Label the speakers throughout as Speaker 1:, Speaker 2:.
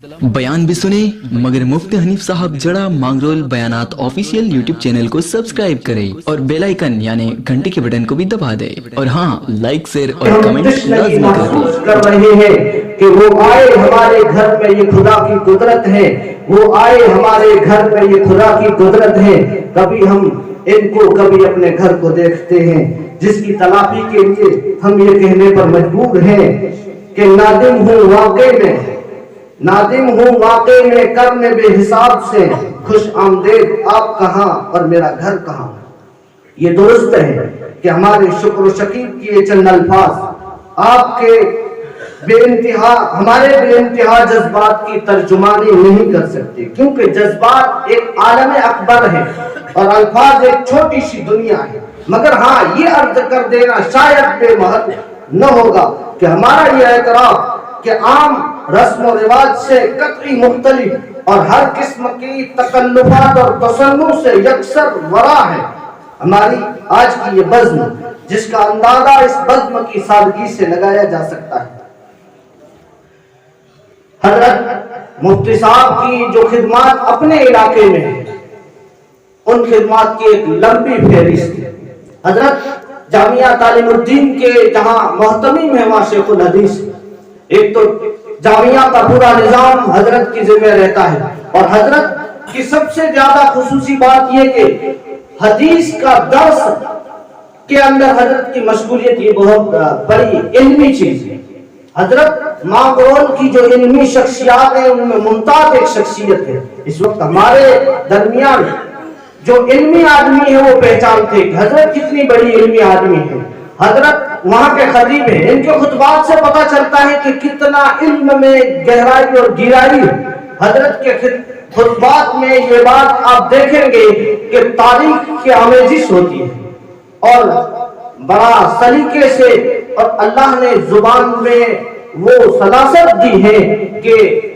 Speaker 1: بیان بھی سنے مگر مفتی حنیف صاحب جڑا مانگرول بیانات آفیشیل یوٹیوب چینل کو سبسکرائب کرے اور بیل آئیکن یعنی گھنٹی کے بٹن کو بھی دبا دے اور ہاں لائک شیئر اور کمنٹ لازمی
Speaker 2: کر رہے ہیں کہ وہ آئے ہمارے گھر میں، یہ خدا کی قدرت ہے، وہ آئے ہمارے گھر میں، یہ خدا کی قدرت ہے۔ کبھی ہم ان کو کبھی اپنے گھر کو دیکھتے ہیں، جس کی تلافی کے لیے ہم یہ کہنے پر مجبور ہیں کہ نادم ہوں واقع میں، نادم ہوں واقع میں کرنے بے حساب سے، خوش آمدید آپ کہاں اور میرا گھر کہاں۔ یہ درست ہے کہ ہمارے شکر و شکیب کی یہ چند الفاظ آپ کے ہمارے بے انتہا جذبات کی ترجمانی نہیں کر سکتے، کیونکہ جذبات ایک عالم اکبر ہے اور الفاظ ایک چھوٹی سی دنیا ہے۔ مگر ہاں یہ عرض کر دینا شاید بے محل نہ ہوگا کہ ہمارا یہ اعتراف کہ عام رسم و رواج سے قطعی مختلف اور ہر قسم کی تکلفات اور تصنع سے یکسر ورا ہے۔ ہماری آج کی یہ بزم، جس کا اندازہ اس بزم کی سادگی سے لگایا جا سکتا ہے۔ حضرت مفتی صاحب کی جو خدمات اپنے علاقے میں ہیں، ان خدمات کی ایک لمبی فہرست ہے۔ حضرت جامعہ تعلیم الدین کے جہاں محتمیم ہے وہاں شیخ الحدیث، ایک تو جامعہ کا پورا نظام حضرت کی ذمہ رہتا ہے، اور حضرت کی سب سے زیادہ خصوصی بات یہ کہ حدیث کا درس کے اندر حضرت کی مشغولیت یہ بہت بڑی علمی چیز ہے۔ حضرت مانگرول کی جو علمی شخصیات ہیں ان میں ممتاز ایک شخصیت ہے۔ اس وقت ہمارے درمیان جو علمی آدمی ہے وہ پہچانتے کہ حضرت کتنی بڑی علمی آدمی ہے۔ حضرت وہاں کے خطیب ہیں، ان کے خطبات سے پتہ چلتا ہے کہ کتنا علم میں گہرائی اور گہرائی ہے۔ حضرت کے خطبات میں یہ بات آپ دیکھیں گے کہ تاریخ کی آمیزش ہوتی ہے اور بڑا سلیقے سے، اور اللہ نے زبان میں وہ سلاست دی ہے کہ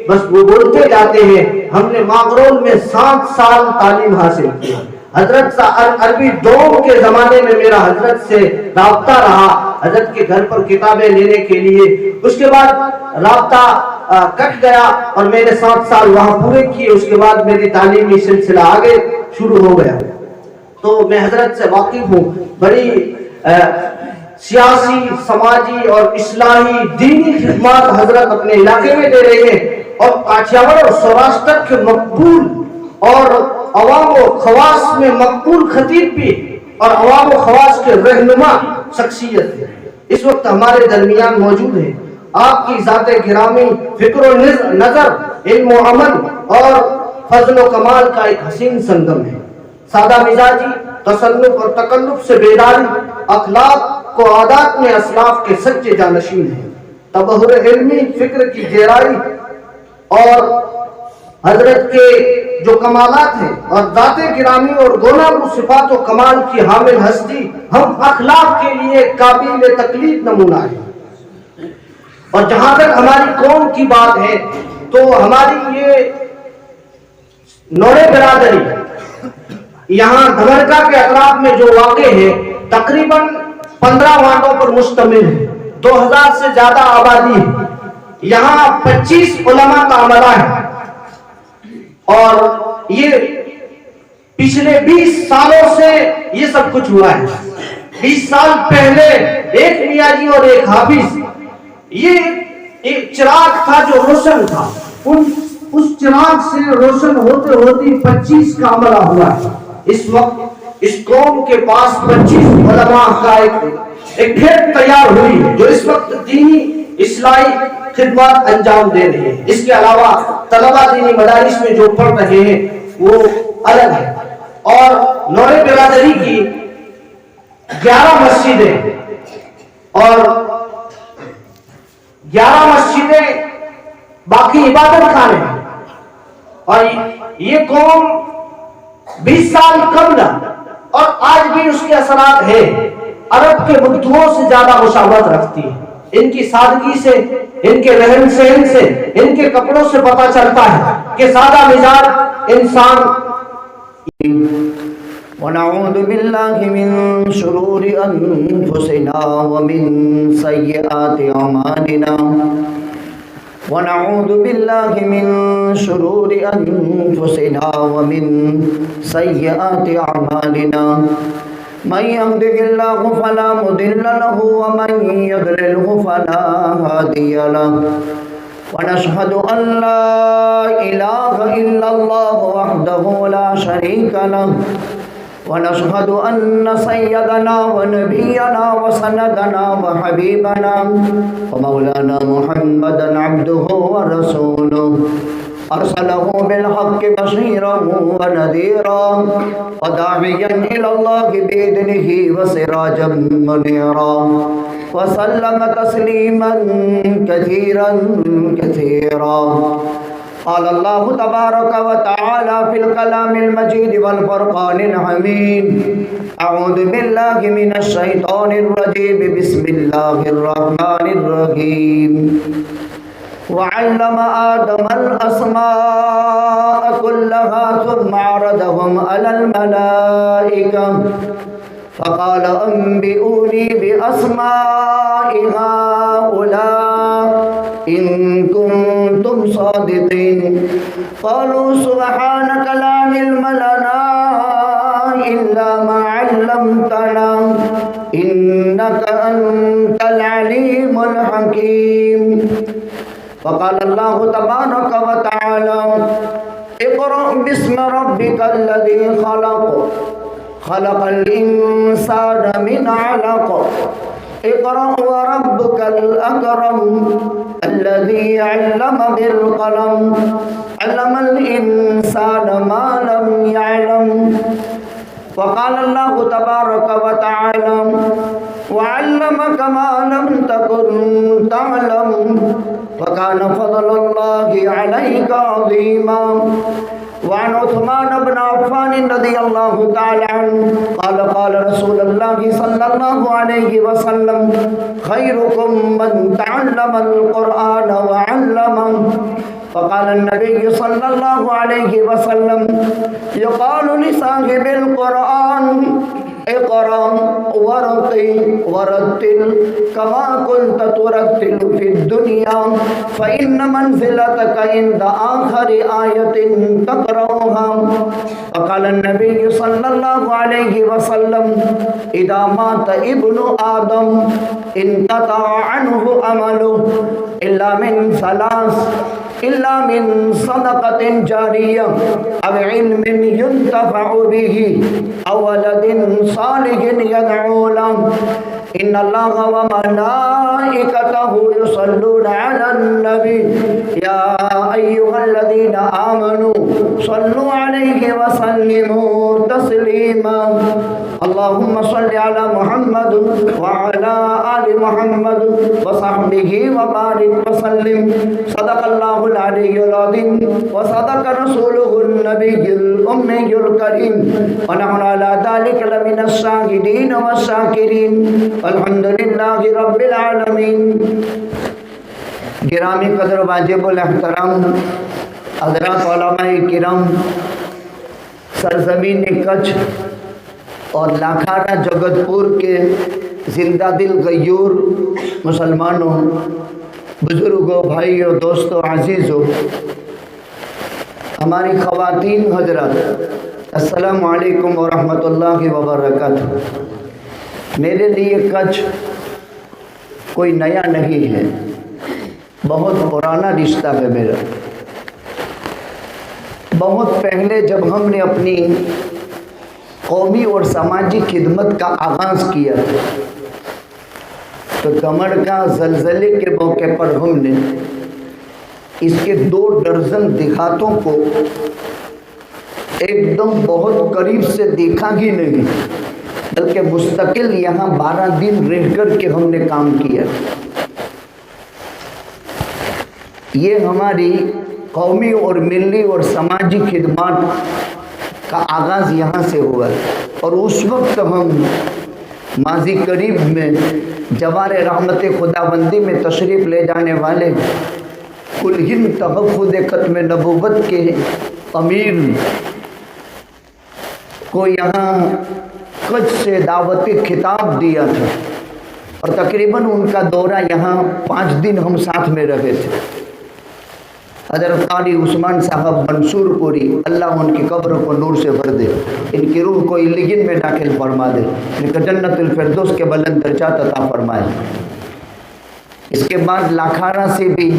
Speaker 2: بس وہ بولتے جاتے ہیں۔ ہم نے مانگرول میں 7 سال تعلیم حاصل کی۔ حضرت عربی دوم کے زمانے میں میرا حضرت سے رابطہ رہا، حضرت کے گھر پر کتابیں لینے کے لیے۔ اس کے بعد رابطہ کٹ گیا اور میں نے 7 سال وہاں پورے کیے۔ اس کے بعد میری تعلیمی سلسلہ آگے شروع ہو گیا، تو میں حضرت سے واقف ہوں۔ بڑی سیاسی، سماجی اور اصلاحی دینی خدمات حضرت اپنے علاقے میں دے رہے ہیں، اور کاٹھیاوڑ اور سوراشٹر کے مقبول اور عوام و خواص میں مقبول خطیب بھی اور عوام و خواص کے رہنما شخصیت ہے۔ اس وقت ہمارے درمیان موجود ہے۔ آپ کی ذات گرامی فکر و نظر، علم و عمل اور فضل و کمال کا ایک حسین سنگم ہے۔ سادہ مزاجی، تصنف اور تکلف سے بیداری، اخلاق کو عادات میں اسلاف کے سچے جانشین ہیں۔ تبحر علمی فکر کی گہرائی اور حضرت کے جو کمالات ہیں اور ذات گرامی اور گوناگو صفات و کمال کی حامل ہستی، ہم اخلاق کے لیے قابل تقلید نمونہ ہے۔ اور جہاں تک ہماری قوم کی بات ہے تو ہماری یہ نوڑے برادری یہاں دھمرکا کے اطراف میں جو واقع ہے تقریباً 15 وارڈوں پر مشتمل ہے، 2000 سے زیادہ آبادی ہے۔ یہاں 25 علماء کا عملہ ہے، اور یہ پچھلے 20 سالوں سے یہ سب کچھ ہوا ہے۔ 20 سال پہلے ایک میاں جی اور ایک حافظ، یہ ایک چراغ تھا جو روشن تھا، اس چراغ سے روشن ہوتے ہوتے 25 کا عملہ ہوا ہے۔ اس وقت اس قوم کے پاس 25 علماء کا ایک پھیٹ تیار ہوئی ہے جو اس وقت دینی اصلاحی خدمات انجام دے رہے ہیں۔ اس کے علاوہ طلبہ دینی مدارس میں جو پڑھ رہے ہیں وہ الگ ہے، اور نوڑے برادری کی 11 مسجدیں اور 11 مسجدیں باقی عبادت خانے ہیں، اور یہ قوم 20 سال قبل اور آج بھی اس کے اثرات ہے، عرب کے بدوؤں سے زیادہ مشابہت رکھتی ہے۔ ان کی سادگی سے، ان کے رہن سہن سے، ان کے کپڑوں سے پتہ چلتا ہے کہ سادہ مزاج انسان۔
Speaker 3: ونعوذ باللہ من شرور انفسنا ومن سیئات اعمالنا ونعوذ بالله من شرور أنفسنا ومن سيئات أعمالنا من يهده الله فلا مضل له ومن يضلله فلا هادي له ونشهد أن لا إله إلا الله وحده لا شريك له ونشهد أن سيدنا ونبينا وسندنا وحبيبنا ومولانا محمدا عبده ورسوله أرسله بالحق بشيرا ونذيرا وداعيا إلى الله بإذنه وسراجا منيرا وسلم تسليما كثيرا كثيرا. قال الله تبارك وتعالى في الكلام المجيد والفرقان الحميد أعوذ بالله من الشيطان الرجيم بسم الله الرحمن الرحيم. وعلم آدم الأسماء كلها ثم عرضهم على الملائكة فقال أنبئوني بأسماء هؤلاء إن كنتم صادقين. قالوا سبحانك لا علم لنا إلا ما علمتنا إنك أنت العليم الحكيم. فقال الله تبارك وتعالى اقرأ باسم ربك الذي خلق خلق الإنسان من علق اقرأ وربك الأكرم الذي علم بالقلم علم الإنسان ما لم يعلم. وقال الله تبارك وتعالى وعلمك ما لم تكن تعلم وكان فضل الله عليك عظيما. وعن عثمان بن عفان رضي الله تعالى عنه قال قال رسول الله صلى الله عليه وسلم خيركم من تعلم القرآن وعلمه. فقال النبي صلى الله عليه وسلم يقال لصاحب القرآن اقرأ ورقي ورتل كما كنت ترتل في الدنيا فإن منزلتك عند آخر آية تقرأها. وقال النبي صلى الله عليه وسلم إذا مات ابن آدم انقطع عنه عمله إلا من ثلاث إلا من صدقة جارية أو علم ينتفع به أو ولد صالح يدعو له. إن الله وملائكته يصلون على النبي يا أيها الذين آمنوا صلوا عليه وسلموا تسليما. اللهم صل على محمد وعلى آل محمد وصحبه وبارك وسلم. صدق الله العلي العظيم وصدق رسوله النبي الأمي الكريم ونحن على ذلك لمن الشاهدين والشاكرين الحمد لله رب العالمین. گرامی قدر واجب الاحترام حضرات علماء کرام، سرزمین کچھ اور لاکھارا جگت پور کے زندہ دل غیور مسلمانوں، بزرگوں، بھائیوں، دوستوں، عزیزوں، ہماری خواتین حضرات، السلام علیکم ورحمۃ اللہ وبرکاتہ. میرے لیے کچھ کوئی نیا نہیں ہے، بہت پرانا رشتہ ہے میرا. بہت پہلے جب ہم نے اپنی قومی اور سماجی خدمت کا آغاز کیا تو دمن کا زلزلے کے موقع پر ہم نے اس کے 2 درجن دیہاتوں کو ایک دم بہت قریب سے دیکھا ہی نہیں، بلکہ مستقل یہاں 12 دن رہ کر کے ہم نے کام کیا. یہ ہماری قومی اور ملی اور سماجی خدمات کا آغاز یہاں سے ہوا، اور اس وقت ہم ماضی قریب میں جوار رحمت خداوندی میں تشریف لے جانے والے کل ہند تحفظ ختم نبوت کے امیر کو یہاں کچھ سے دعوتی خطاب دیا تھا، اور تقریباً ان کا دورہ یہاں 5 دن ہم ساتھ میں رہے تھے. حضرت قاری عثمان صاحب منصور پوری، اللہ ان کی قبر کو نور سے بھر دے، ان کی روح کو علیین میں داخل فرما دے، ان کو جنت الفردوس کے بلند درجات عطا فرمائے۔ اس کے بعد لاکھارا سے بھی،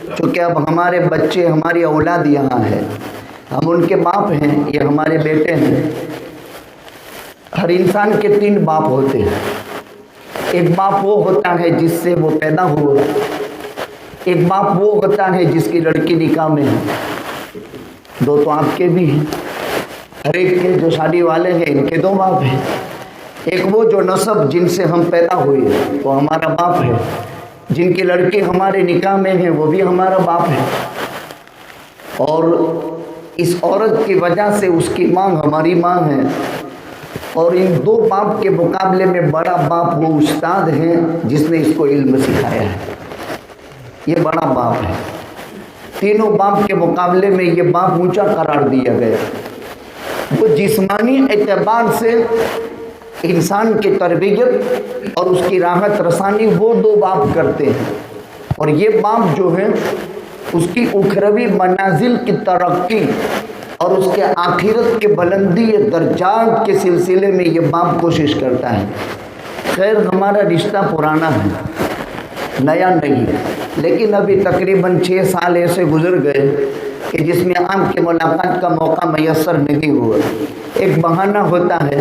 Speaker 3: چونکہ اب ہمارے بچے، ہماری اولاد یہاں ہے، ہم ان کے باپ ہیں، یہ ہمارے بیٹے ہیں۔ ہر انسان کے 3 باپ ہوتے ہیں۔ ایک باپ وہ ہوتا ہے جس سے وہ پیدا ہوا، ایک باپ وہ ہوتا ہے جس کی لڑکی نکاح میں ہے، 2 تو آپ کے بھی ہیں، ہر ایک کے جو شادی والے ہیں ان کے 2 باپ ہیں۔ ایک وہ جو نسب جن سے ہم پیدا ہوئے وہ ہمارا باپ ہے، جن کی لڑکی ہمارے نکاح میں ہے وہ بھی ہمارا باپ ہے، اور اس عورت کی وجہ سے اس کی ماں ہماری ماں ہے۔ اور ان 2 باپ کے مقابلے میں بڑا باپ وہ استاد ہے جس نے اس کو علم سکھایا ہے، یہ بڑا باپ ہے۔ تینوں باپ کے مقابلے میں یہ باپ اونچا قرار دیا گیا۔ وہ جسمانی اعتبار سے انسان کی تربیت اور اس کی راحت رسانی وہ 2 باپ کرتے ہیں، اور یہ باپ جو ہے اس کی اخروی منازل کی ترقی اور اس کے آخرت کے بلندی درجات کے سلسلے میں یہ باپ کوشش کرتا ہے۔ خیر ہمارا رشتہ پرانا ہے، نیا نہیں ہے، لیکن ابھی تقریباً 6 سال ایسے گزر گئے کہ جس میں آپ کے ملاقات کا موقع میسر نہیں ہوا۔ ایک بہانہ ہوتا ہے،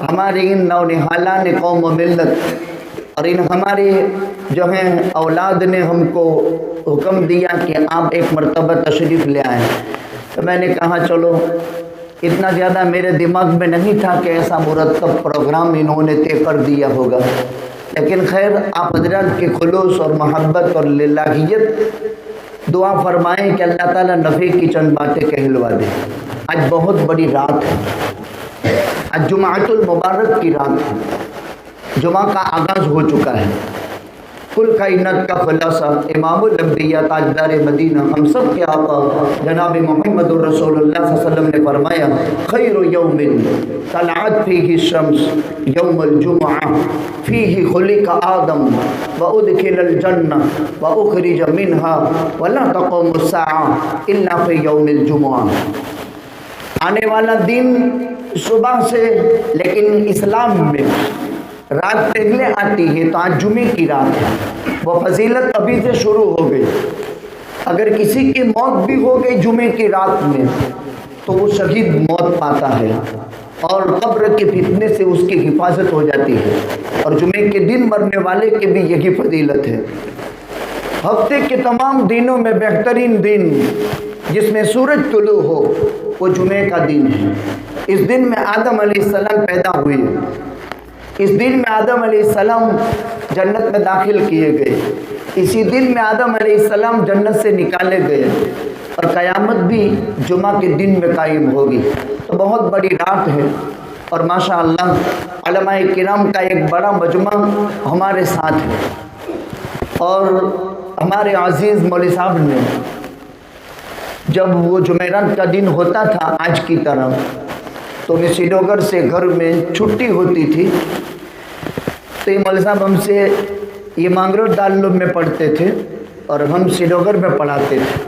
Speaker 3: ہمارے ان نونہالان قوم و ملت اور ان ہمارے جو ہیں اولاد نے ہم کو حکم دیا کہ آپ ایک مرتبہ تشریف لے آئیں، تو میں نے کہا چلو، اتنا زیادہ میرے دماغ میں نہیں تھا کہ ایسا مرتب پروگرام انہوں نے طے کر دیا ہوگا، لیکن خیر آپ حضرات کی خلوص اور محبت اور للہیت، دعا فرمائیں کہ اللہ تعالیٰ نفع کی چند باتیں کہلوا دے۔ آج بہت بڑی رات ہے، آج جمعۃ المبارک کی رات ہے، جمعہ کا آغاز ہو چکا ہے۔ کل کائنات کا خلاصہ امام الانبیاء تاجدار مدینہ ہم سب کے آقا جناب محمد رسول اللہ صلی اللہ علیہ وسلم نے فرمایا، خیر یوم طلعت فیہ الشمس یوم الجمعہ فیہ خلق آدم وادخل الجنہ واخرج منہا ولا تقوم الساعہ الا فی یوم الجمعہ۔ آنے والا دن صبح سے، لیکن اسلام میں رات پہلے آتی ہے تو آج جمعے کی رات ہے، وہ فضیلت ابھی سے شروع ہو گئی۔ اگر کسی کی موت بھی ہو گئی جمعے کی رات میں تو وہ شہید موت پاتا ہے، اور قبر کے فتنے سے اس کی حفاظت ہو جاتی ہے، اور جمعے کے دن مرنے والے کی بھی یہی فضیلت ہے۔ ہفتے کے تمام دنوں میں بہترین دن جس میں سورج طلوع ہو وہ جمعے کا دن ہے۔ اس دن میں آدم علیہ السلام پیدا ہوئے، اس دن میں آدم علیہ السلام جنت میں داخل کیے گئے، اسی دن میں آدم علیہ السلام جنت سے نکالے گئے، اور قیامت بھی جمعہ کے دن میں قائم ہوگی۔ تو بہت بڑی رات ہے، اور ماشاءاللہ علماء کرام کا ایک بڑا مجمع ہمارے ساتھ ہے، اور ہمارے عزیز مولوی صاحب نے جب وہ جمعرات کا دن ہوتا تھا آج کی طرح، تو میں سری نگر سے گھر میں چھٹی ہوتی تھی، تو یہ مولوی صاحب ہم سے یہ مانگروال دارالعلوم میں پڑھتے تھے اور ہم سری نگر میں پڑھاتے تھے،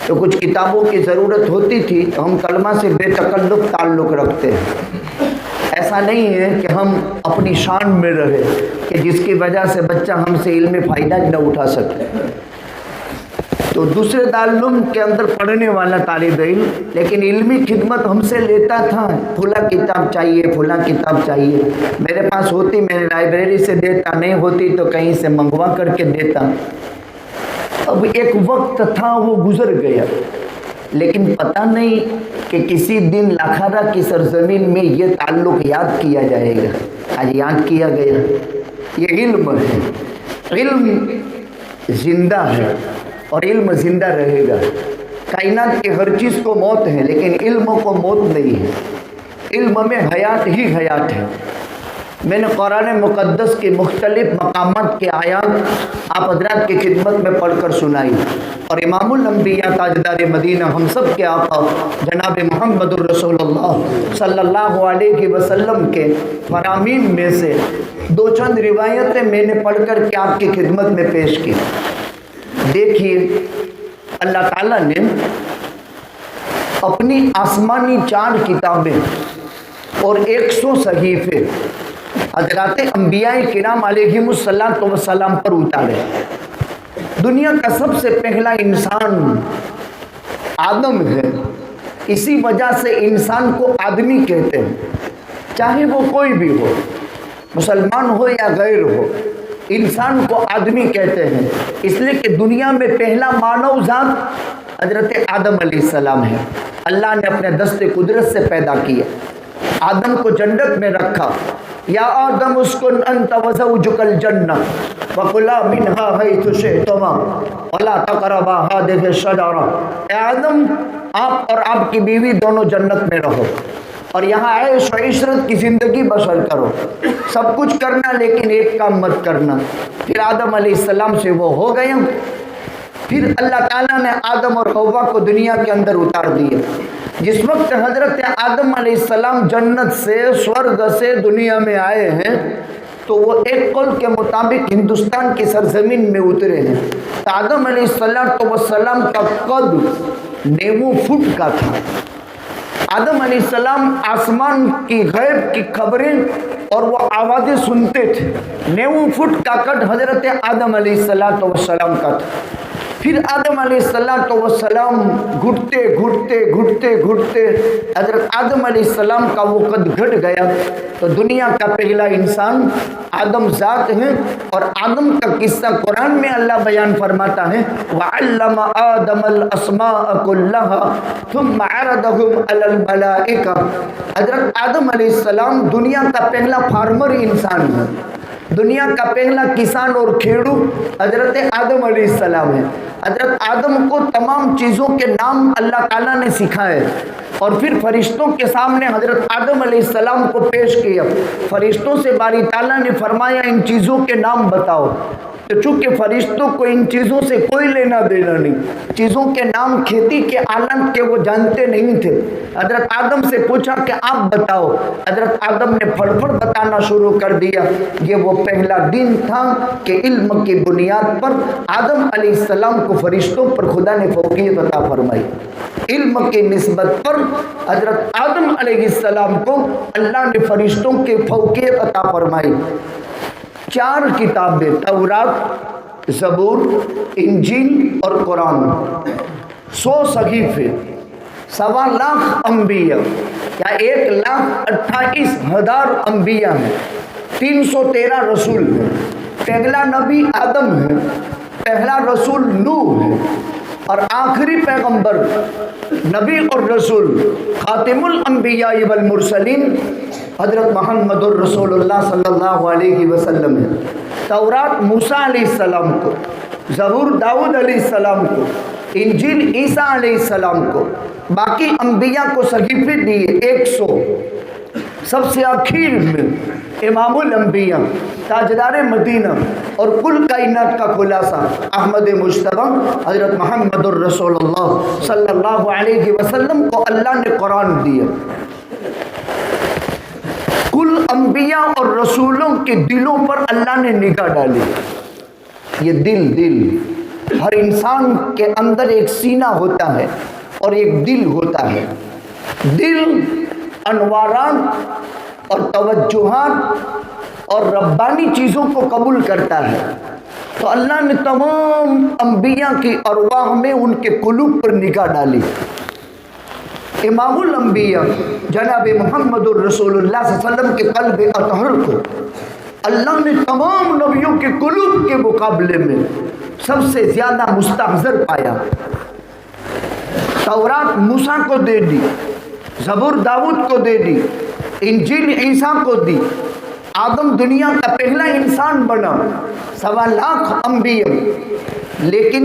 Speaker 3: تو کچھ کتابوں کی ضرورت ہوتی تھی تو ہم کلمہ سے بے تکلف تعلق رکھتے ہیں۔ ایسا نہیں ہے کہ ہم اپنی شان میں رہے کہ جس کی وجہ سے بچہ ہم سے علمی فائدہ نہ اٹھا سکے۔ تو دوسرے دارالعلوم کے اندر پڑھنے والا طالب علم لیکن علمی خدمت ہم سے لیتا تھا، فلاں کتاب چاہیے، فلاں کتاب چاہیے، میرے پاس ہوتی میں لائبریری سے دیتا، نہیں ہوتی تو کہیں سے منگوا کر کے دیتا۔ اب ایک وقت تھا وہ گزر گیا، لیکن پتہ نہیں کہ کسی دن لاکھارا کی سرزمین میں یہ تعلق یاد کیا جائے گا۔ آج یاد کیا گیا۔ یہ علم ہے، علم زندہ ہے اور علم زندہ رہے گا۔ کائنات کی ہر چیز کو موت ہے لیکن علم کو موت نہیں ہے، علم میں حیات ہی حیات ہے۔ میں نے قرآن مقدس کے مختلف مقامات کے آیات آپ حضرات کی خدمت میں پڑھ کر سنائی، اور امام الانبیاء تاجدار مدینہ ہم سب کے آقا جناب محمد الرسول اللہ صلی اللہ علیہ وسلم کے فرامین میں سے 2 چند روایتیں میں نے پڑھ کر کے آپ کی خدمت میں پیش کی۔ دیکھیے اللہ تعالیٰ نے اپنی آسمانی 4 کتابیں اور 100 صحیفے حضرات انبیاء کرام علیہم السلام پر اتارے. دنیا کا سب سے پہلا انسان آدم ہے. اسی وجہ سے انسان کو آدمی کہتے ہیں، چاہے وہ کوئی بھی ہو، مسلمان ہو یا غیر ہو، انسان کو آدمی کہتے ہیں. اس لیے کہ دنیا میں پہلا مانو ذات حضرت آدم علیہ السلام ہے. اللہ نے اپنے دست قدرت سے پیدا کیا. آدم کو جنت میں رکھا. یا آدم اسکن انت وزوجک الجنہ وکلا منہا حیث شئتما ولا تقربا ہذہ الشجرہ. اے آدم، آپ اور آپ کی بیوی دونوں جنت میں رہو اور یہاں عیش و عشرت کی زندگی بسر کرو. سب کچھ کرنا لیکن ایک کام مت کرنا. پھر آدم علیہ السلام سے وہ ہو گئے. پھر اللہ تعالیٰ نے آدم اور حوا کو دنیا کے اندر اتار دیا. جس وقت حضرت آدم علیہ السلام جنت سے، سورگ سے دنیا میں آئے ہیں تو وہ ایک قول کے مطابق ہندوستان کی سرزمین میں اترے ہیں. آدم علیہ السلام کا قد 9 فٹ کا تھا. آدم علیہ السلام آسمان کی غیب کی خبریں اور وہ آوازیں سنتے تھے. 9 فٹ کا قد حضرت آدم علیہ السلام کا تھا. پھر آدم علیہ السلام گھٹتے حضرت آدم علیہ السلام کا وہ قد گھٹ گیا تو دنیا کا پہلا انسان آدم ذات ہے. اور آدم کا قصہ قرآن میں اللہ بیان فرماتا ہے وَعَلَّمَ آدَمَ الْأَسْمَاءَ كُلَّهَا ثُمَّ عَرَضَهُمْ عَلَى الْمَلَائِكَةِ. حضرت آدم علیہ السلام دنیا کا پہلا فارمر انسان ہے. دنیا کا پہلا کسان اور کھیڑو حضرت آدم علیہ السلام ہے. حضرت آدم کو تمام چیزوں کے نام اللہ تعالیٰ نے سکھائے اور پھر فرشتوں کے سامنے حضرت آدم علیہ السلام کو پیش کیا. فرشتوں سے باری تعالیٰ نے فرمایا ان چیزوں کے نام بتاؤ. تو چونکہ فرشتوں کو ان چیزوں سے کوئی لینا دینا نہیں، چیزوں کے نام کھیتی کے عالم کے وہ جانتے نہیں تھے. حضرت آدم سے پوچھا کہ آپ بتاؤ. حضرت آدم نے پھڑ پھڑ بتانا شروع کر دیا. یہ وہ پہلا دن تھا کہ علم کی بنیاد پر آدم علیہ السلام کو فرشتوں پر خدا نے فوقیت عطا فرمائی. علم کی نسبت پر حضرت آدم علیہ السلام کو اللہ نے فرشتوں کی فوقیت عطا فرمائی. 4 کتابیں تورات، زبور، انجیل اور قرآن، 100 صحیفے، 1.25 لاکھ انبیاء یا 1,28,000 انبیاء ہیں، 313 رسول ہیں. پہلا نبی آدم ہے، پہلا رسول نوح ہے اور آخری پیغمبر نبی اور رسول خاتم الانبیاء والمرسلین حضرت محمد الرسول اللہ صلی اللہ علیہ وسلم ہے. تورات موسیٰ علیہ السلام کو، زبور داؤد علیہ السلام کو، انجیل عیسیٰ علیہ السلام کو، باقی انبیاء کو صحیفے دیے 100. سب سے آخر میں امام الانبیاء، تاجدار مدینہ اور کل کائنات کا خلاصہ احمد مجتبی حضرت محمد الرسول اللہ صلی اللہ علیہ وسلم کو اللہ نے قرآن دیا. کل انبیاء اور رسولوں کے دلوں پر اللہ نے نگاہ ڈالی. یہ دل ہر انسان کے اندر ایک سینہ ہوتا ہے اور ایک دل ہوتا ہے. دل انوارات اور توجہات اور ربانی چیزوں کو قبول کرتا ہے. تو اللہ نے تمام انبیاء کی ارواح میں ان کے قلوب پر نگاہ ڈالی. امام الانبیاء جناب محمد الرسول اللہ صلی اللہ علیہ وسلم کے قلب اطہر کو اللہ نے تمام نبیوں کے قلوب کے مقابلے میں سب سے زیادہ مستحضر پایا. تورات موسیٰ کو دے دی، زبور داؤد کو دے دی، انجیل عیسیٰ کو دی. آدم دنیا کا پہلا انسان بنا، 1.25 لاکھ انبیاء، لیکن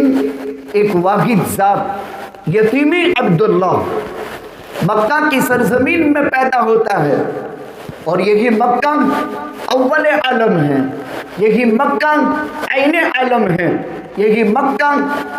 Speaker 3: ایک واحد ذات یتیمی عبداللہ مکہ کی سرزمین میں پیدا ہوتا ہے. اور یہی مکہ اول عالم ہے، یہی مکہ عین عالم ہے. यही मक्का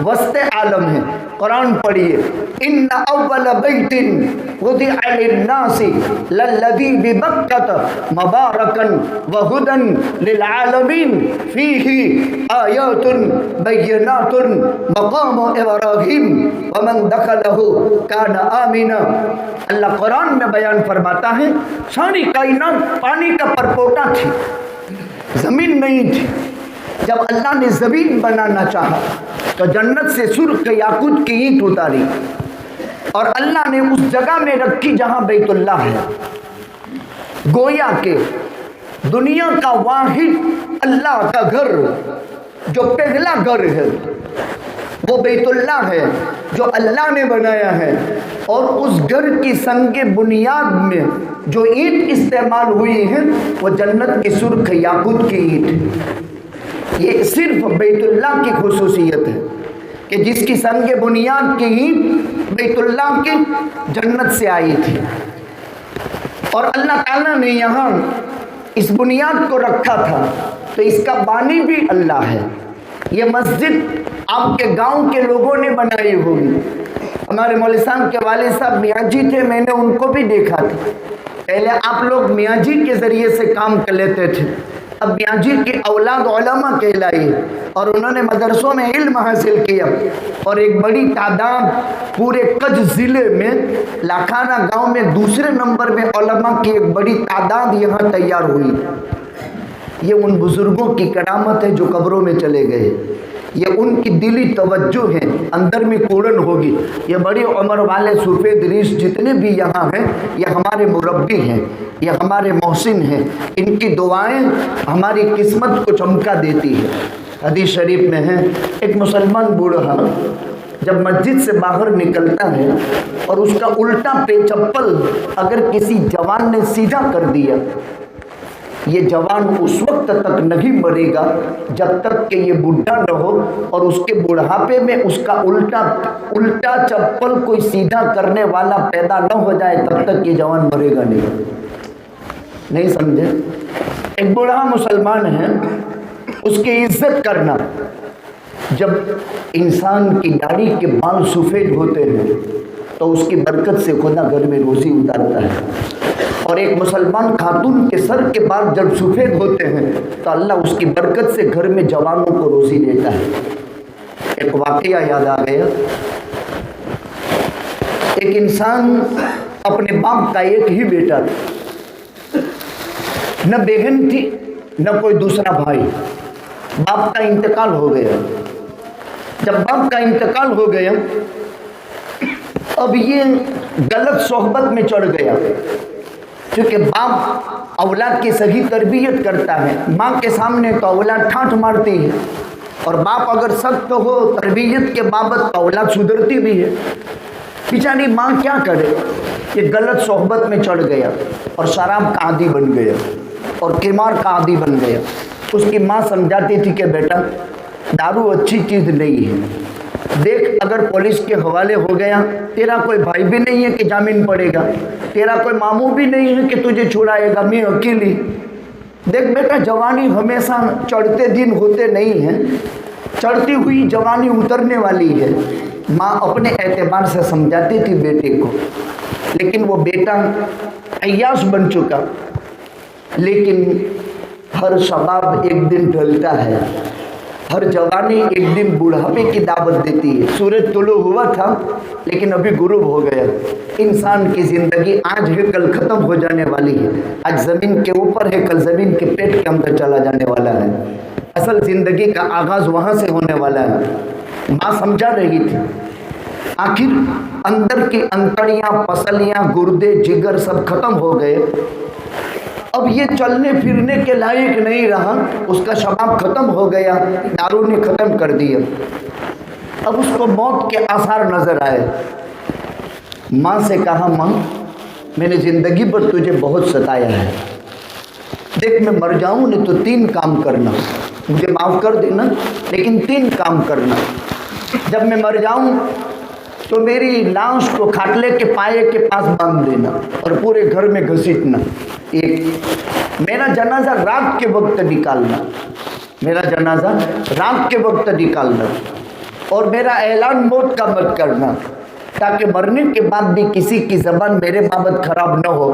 Speaker 3: वस्ते आलम है। कुरान पढ़िए, इन्ना अव्वल बैतिन वुदिअ लिन्नासी लल्लज़ी बिबक्कत मुबारकन व हुदन लिल आलमीन फीही आयातुन बय्यिनातुन मक़ाम इब्राहीम व मन दखलहु कान आमिना। अल्लाह कुरान में बयान फरमाता है, सारी कायनात पानी का परपोटा थी, ज़मीन नहीं थी। जब अल्लाह ने ज़मीन बनाना चाहा तो जन्नत से सुर्ख याकूत की ईंट उतारी और अल्लाह ने उस जगह में रखी जहां बैतुल्लाह है। गोया के दुनिया का वाहिद अल्लाह का घर जो पहला घर है वो बैतुल्लाह है जो अल्लाह ने बनाया है। और उस घर की संगे बुनियाद में जो ईंट इस्तेमाल हुई है वो जन्नत की सुर्ख याकूत की ईंट। ये सिर्फ बैतुल्लाह की खुसूसियत है कि जिसकी संगे बुनियाद की ईंट बैतुल्लाह की जन्नत से आई थी। और अल्लाह ताला ने यहाँ इस बुनियाद को रखा था, तो इसका बानी भी अल्लाह है। ये मस्जिद आपके गांव के लोगों ने बनाई होगी। हमारे मौलवी साहब के वाले साहब मियाँ जी थे, मैंने उनको भी देखा था। पहले आप लोग मियाँ जी के ज़रिए से काम कर लेते थे, अब मियाँ जी की औलाद उलमा कहलाई और उन्होंने मदरसों में इल्म हासिल किया। और एक बड़ी तादाद पूरे कच्छ ज़िले में लाखाना गांव में दूसरे नंबर में उलमा की एक बड़ी तादाद यहाँ तैयार हुई। ये उन बुज़ुर्गों की करामत है जो कब्रों में चले गए। ये उनकी दिली तवज्जो है, अंदर में कूड़न होगी। ये बड़ी उम्र वाले सफ़ेद रीश जितने भी यहाँ हैं, ये हमारे मुरब्बी हैं, ये हमारे मोहसिन हैं। इनकी दुआएं हमारी किस्मत को चमका देती है। हदीस शरीफ में है, एक मुसलमान बूढ़ा जब मस्जिद से बाहर निकलता है और उसका उल्टा पे चप्पल अगर किसी जवान ने सीधा कर दिया, ये जवान उस वक्त तक नहीं मरेगा जब तक कि ये बुढ़ा न हो और उसके बुढ़ापे में उसका उल्टा चप्पल कोई सीधा करने वाला पैदा न हो जाए, तब तक ये जवान मरेगा नहीं समझे? एक बूढ़ा मुसलमान है, उसकी इज्जत करना। जब इंसान की दाढ़ी के बाल सफ़ेद होते हैं तो उसकी बरकत से खुदा घर में रोज़ी उतारता है। और एक मुसलमान खातून के सर के बाल जब सफ़ेद होते हैं तो अल्लाह उसकी बरकत से घर में जवानों को रोज़ी देता है। एक वाक़या याद आ गया। एक इंसान अपने बाप का एक ही बेटा था, न बहन थी न कोई दूसरा भाई। बाप का इंतकाल हो गया। जब बाप का इंतकाल हो गया, अब ये गलत सोहबत में चढ़ गया, क्योंकि बाप औलाद की सही तरबियत करता है। माँ के सामने तो औलाद ठाठ मारती है, और बाप अगर सख्त हो तरबियत के बाबत तो औलाद सुधरती भी है। बेचारी माँ क्या करे, ये गलत सोहबत में चढ़ गया और शराब का आदी बन गया और किमार का आदी बन गया। उसकी माँ समझाती थी कि बेटा दारू अच्छी चीज़ नहीं है, देख अगर पुलिस के हवाले हो गया, तेरा कोई भाई भी नहीं है कि जामीन पड़ेगा, तेरा कोई मामू भी नहीं है कि तुझे छुड़ाएगा, मैं अकेली। देख बेटा जवानी हमेशा चढ़ते दिन होते नहीं हैं, चढ़ती हुई जवानी उतरने वाली है। माँ अपने एतबार से समझाती थी बेटे को, लेकिन वो बेटा अय्याश बन चुका। लेकिन हर शबाब एक दिन ढलता है, हर जवानी एक दिन बुढ़ापे की दावत देती है। सूरज तुलू हुआ था लेकिन अभी गुरूब हो गया। इंसान की ज़िंदगी आज है कल ख़त्म हो जाने वाली है। आज ज़मीन के ऊपर है, कल ज़मीन के पेट के अंदर चला जाने वाला है। असल ज़िंदगी का आगाज़ वहाँ से होने वाला है। माँ समझा रही थी, आखिर अंदर की अंतड़ियाँ, पसलियाँ, गुर्दे, जिगर सब खत्म हो गए। अब ये चलने फिरने के लायक नहीं रहा, उसका शबाब खत्म हो गया, दारू ने ख़त्म कर दिया। अब उसको मौत के आसार नज़र आए। माँ से कहा, माँ मैंने ज़िंदगी भर तुझे बहुत सताया है, देख मैं मर जाऊँ नहीं तो 3 काम करना, मुझे माफ़ कर देना लेकिन 3 काम करना। जब मैं मर जाऊँ तो मेरी लाश को खाटले के पाए के पास बांध देना और पूरे घर में घसीटना। एक मेरा जनाजा रात के वक्त निकालना, मेरा जनाजा रात के वक्त निकालना और मेरा ऐलान मौत का मत करना, ताकि मरने के बाद भी किसी की ज़बान मेरे बाबत ख़राब न हो,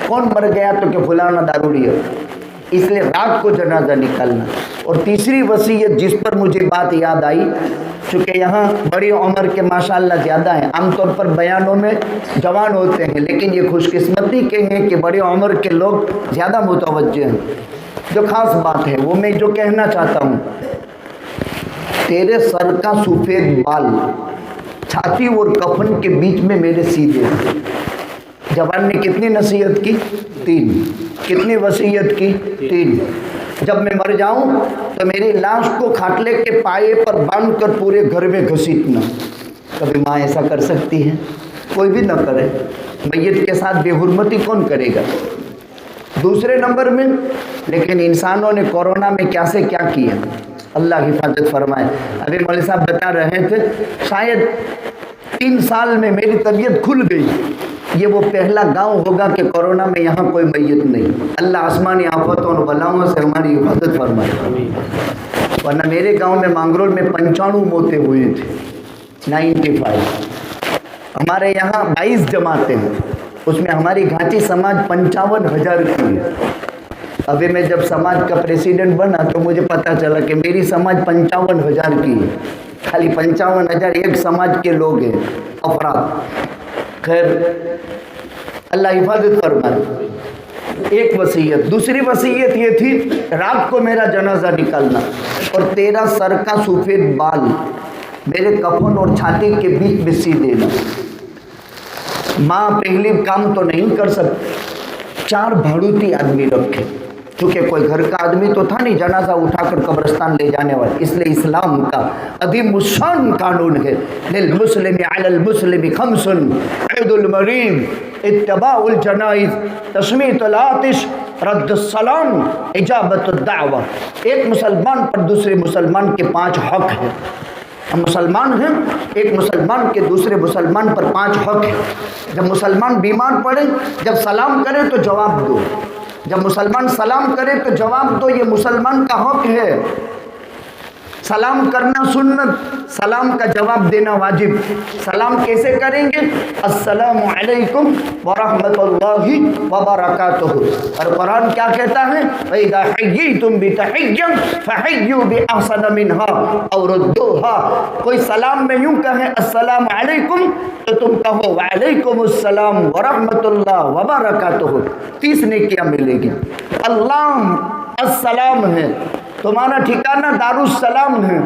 Speaker 3: कौन मर गया तो कि फलाना दारूड़ी है, इसलिए रात को जनाजा निकालना। और तीसरी वसीयत जिस पर मुझे बात याद आई, चूँकि यहाँ बड़ी उम्र के माशाअल्लाह ज़्यादा हैं, आमतौर पर बयानों में जवान होते हैं, लेकिन ये खुशकिस्मती के हैं कि बड़ी उम्र के लोग ज़्यादा मुतवज्जे हैं। जो ख़ास बात है वो मैं जो कहना चाहता हूँ, तेरे सर का सफ़ेद बाल छाती और कफन के बीच में मेरे सीधे। जवान ने कितनी नसीहत की? 3। कितनी वसीयत की? 3। जब मैं मर जाऊं तो मेरी लाश को खाटले के पाए पर बांधकर पूरे घर में घसीटना। कभी माँ ऐसा कर सकती है? कोई भी न करे। मैयत के साथ बेहुरमती कौन करेगा? दूसरे नंबर में, लेकिन इंसानों ने कोरोना में क्या से क्या किया, अल्लाह हिफाजत फरमाए। अभी मौलवी साहब बता रहे थे, शायद 3 साल में मेरी तबीयत खुल गई। ये वो पहला गांव होगा कि कोरोना में यहाँ कोई मैयत नहीं। अल्लाह आसमानी आफतों और बलाओं से हमारी हिफाजत फरमाए। वरना मेरे गांव में मांगरोल में 95 मौतें हुई थी, 95। हमारे यहाँ 22 जमातें हैं, उसमें हमारी घाटी समाज 55,000 की है। अभी मैं जब समाज का प्रेसिडेंट बना तो मुझे पता चला कि मेरी समाज 55,000 की है। खाली 55,000 एक समाज के लोग हैं, अफराद। खैर अल्लाह हिफाजत फरमाए। एक वसीयत। दूसरी वसीयत ये थी, रात को मेरा जनाजा निकालना और तेरा सर का सफ़ेद बाल मेरे कफन और छाती के बीच में सी देना। माँ पहली काम तो नहीं कर सकती, 4 भाड़ूती आदमी रखे, क्योंकि कोई घर का आदमी तो था नहीं जनाजा उठाकर कब्रिस्तान ले जाने वाला। इसलिए इस्लाम का अज़ीमुश्शान कानून है, लिल मुस्लिमी अलल मुस्लिमी खम्सुन ईदुल मरीम इत्तिबाउल जनाइज तस्मीतुल आतिश रद्दुस सलाम इजाबतुद दावा। एक मुसलमान पर दूसरे मुसलमान के 5 हक है। हम मुसलमान हैं, एक मुसलमान के दूसरे मुसलमान पर 5 हक है। जब मुसलमान बीमार पड़े, जब सलाम करे तो जवाब दो। जब मुसलमान सलाम करे तो जवाब दो, ये मुसलमान का हक है। सलाम करना सुन्नत, सलाम का जवाब देना वाजिब। सलाम कैसे करेंगे? अस्सलामु अलैकुम व रहमतुल्लाहि व बरकातुहू। और कुरान क्या कहता है? व इज़ा हय्यितुम बितहिय्यतिन फहय्यू बिअहसन मिनहा औ रुद्दूहा। कोई सलाम में यूं कहे अस्सलामु अलैकुम तो तुम कहो व अलैकुमुस्सलाम व रहमतुल्लाह व बरकातुहू। 30 नेकियां मिलेगी। अल्लाह अस्सलाम है, तुम्हारा ठिकाना दारुस्सलाम है,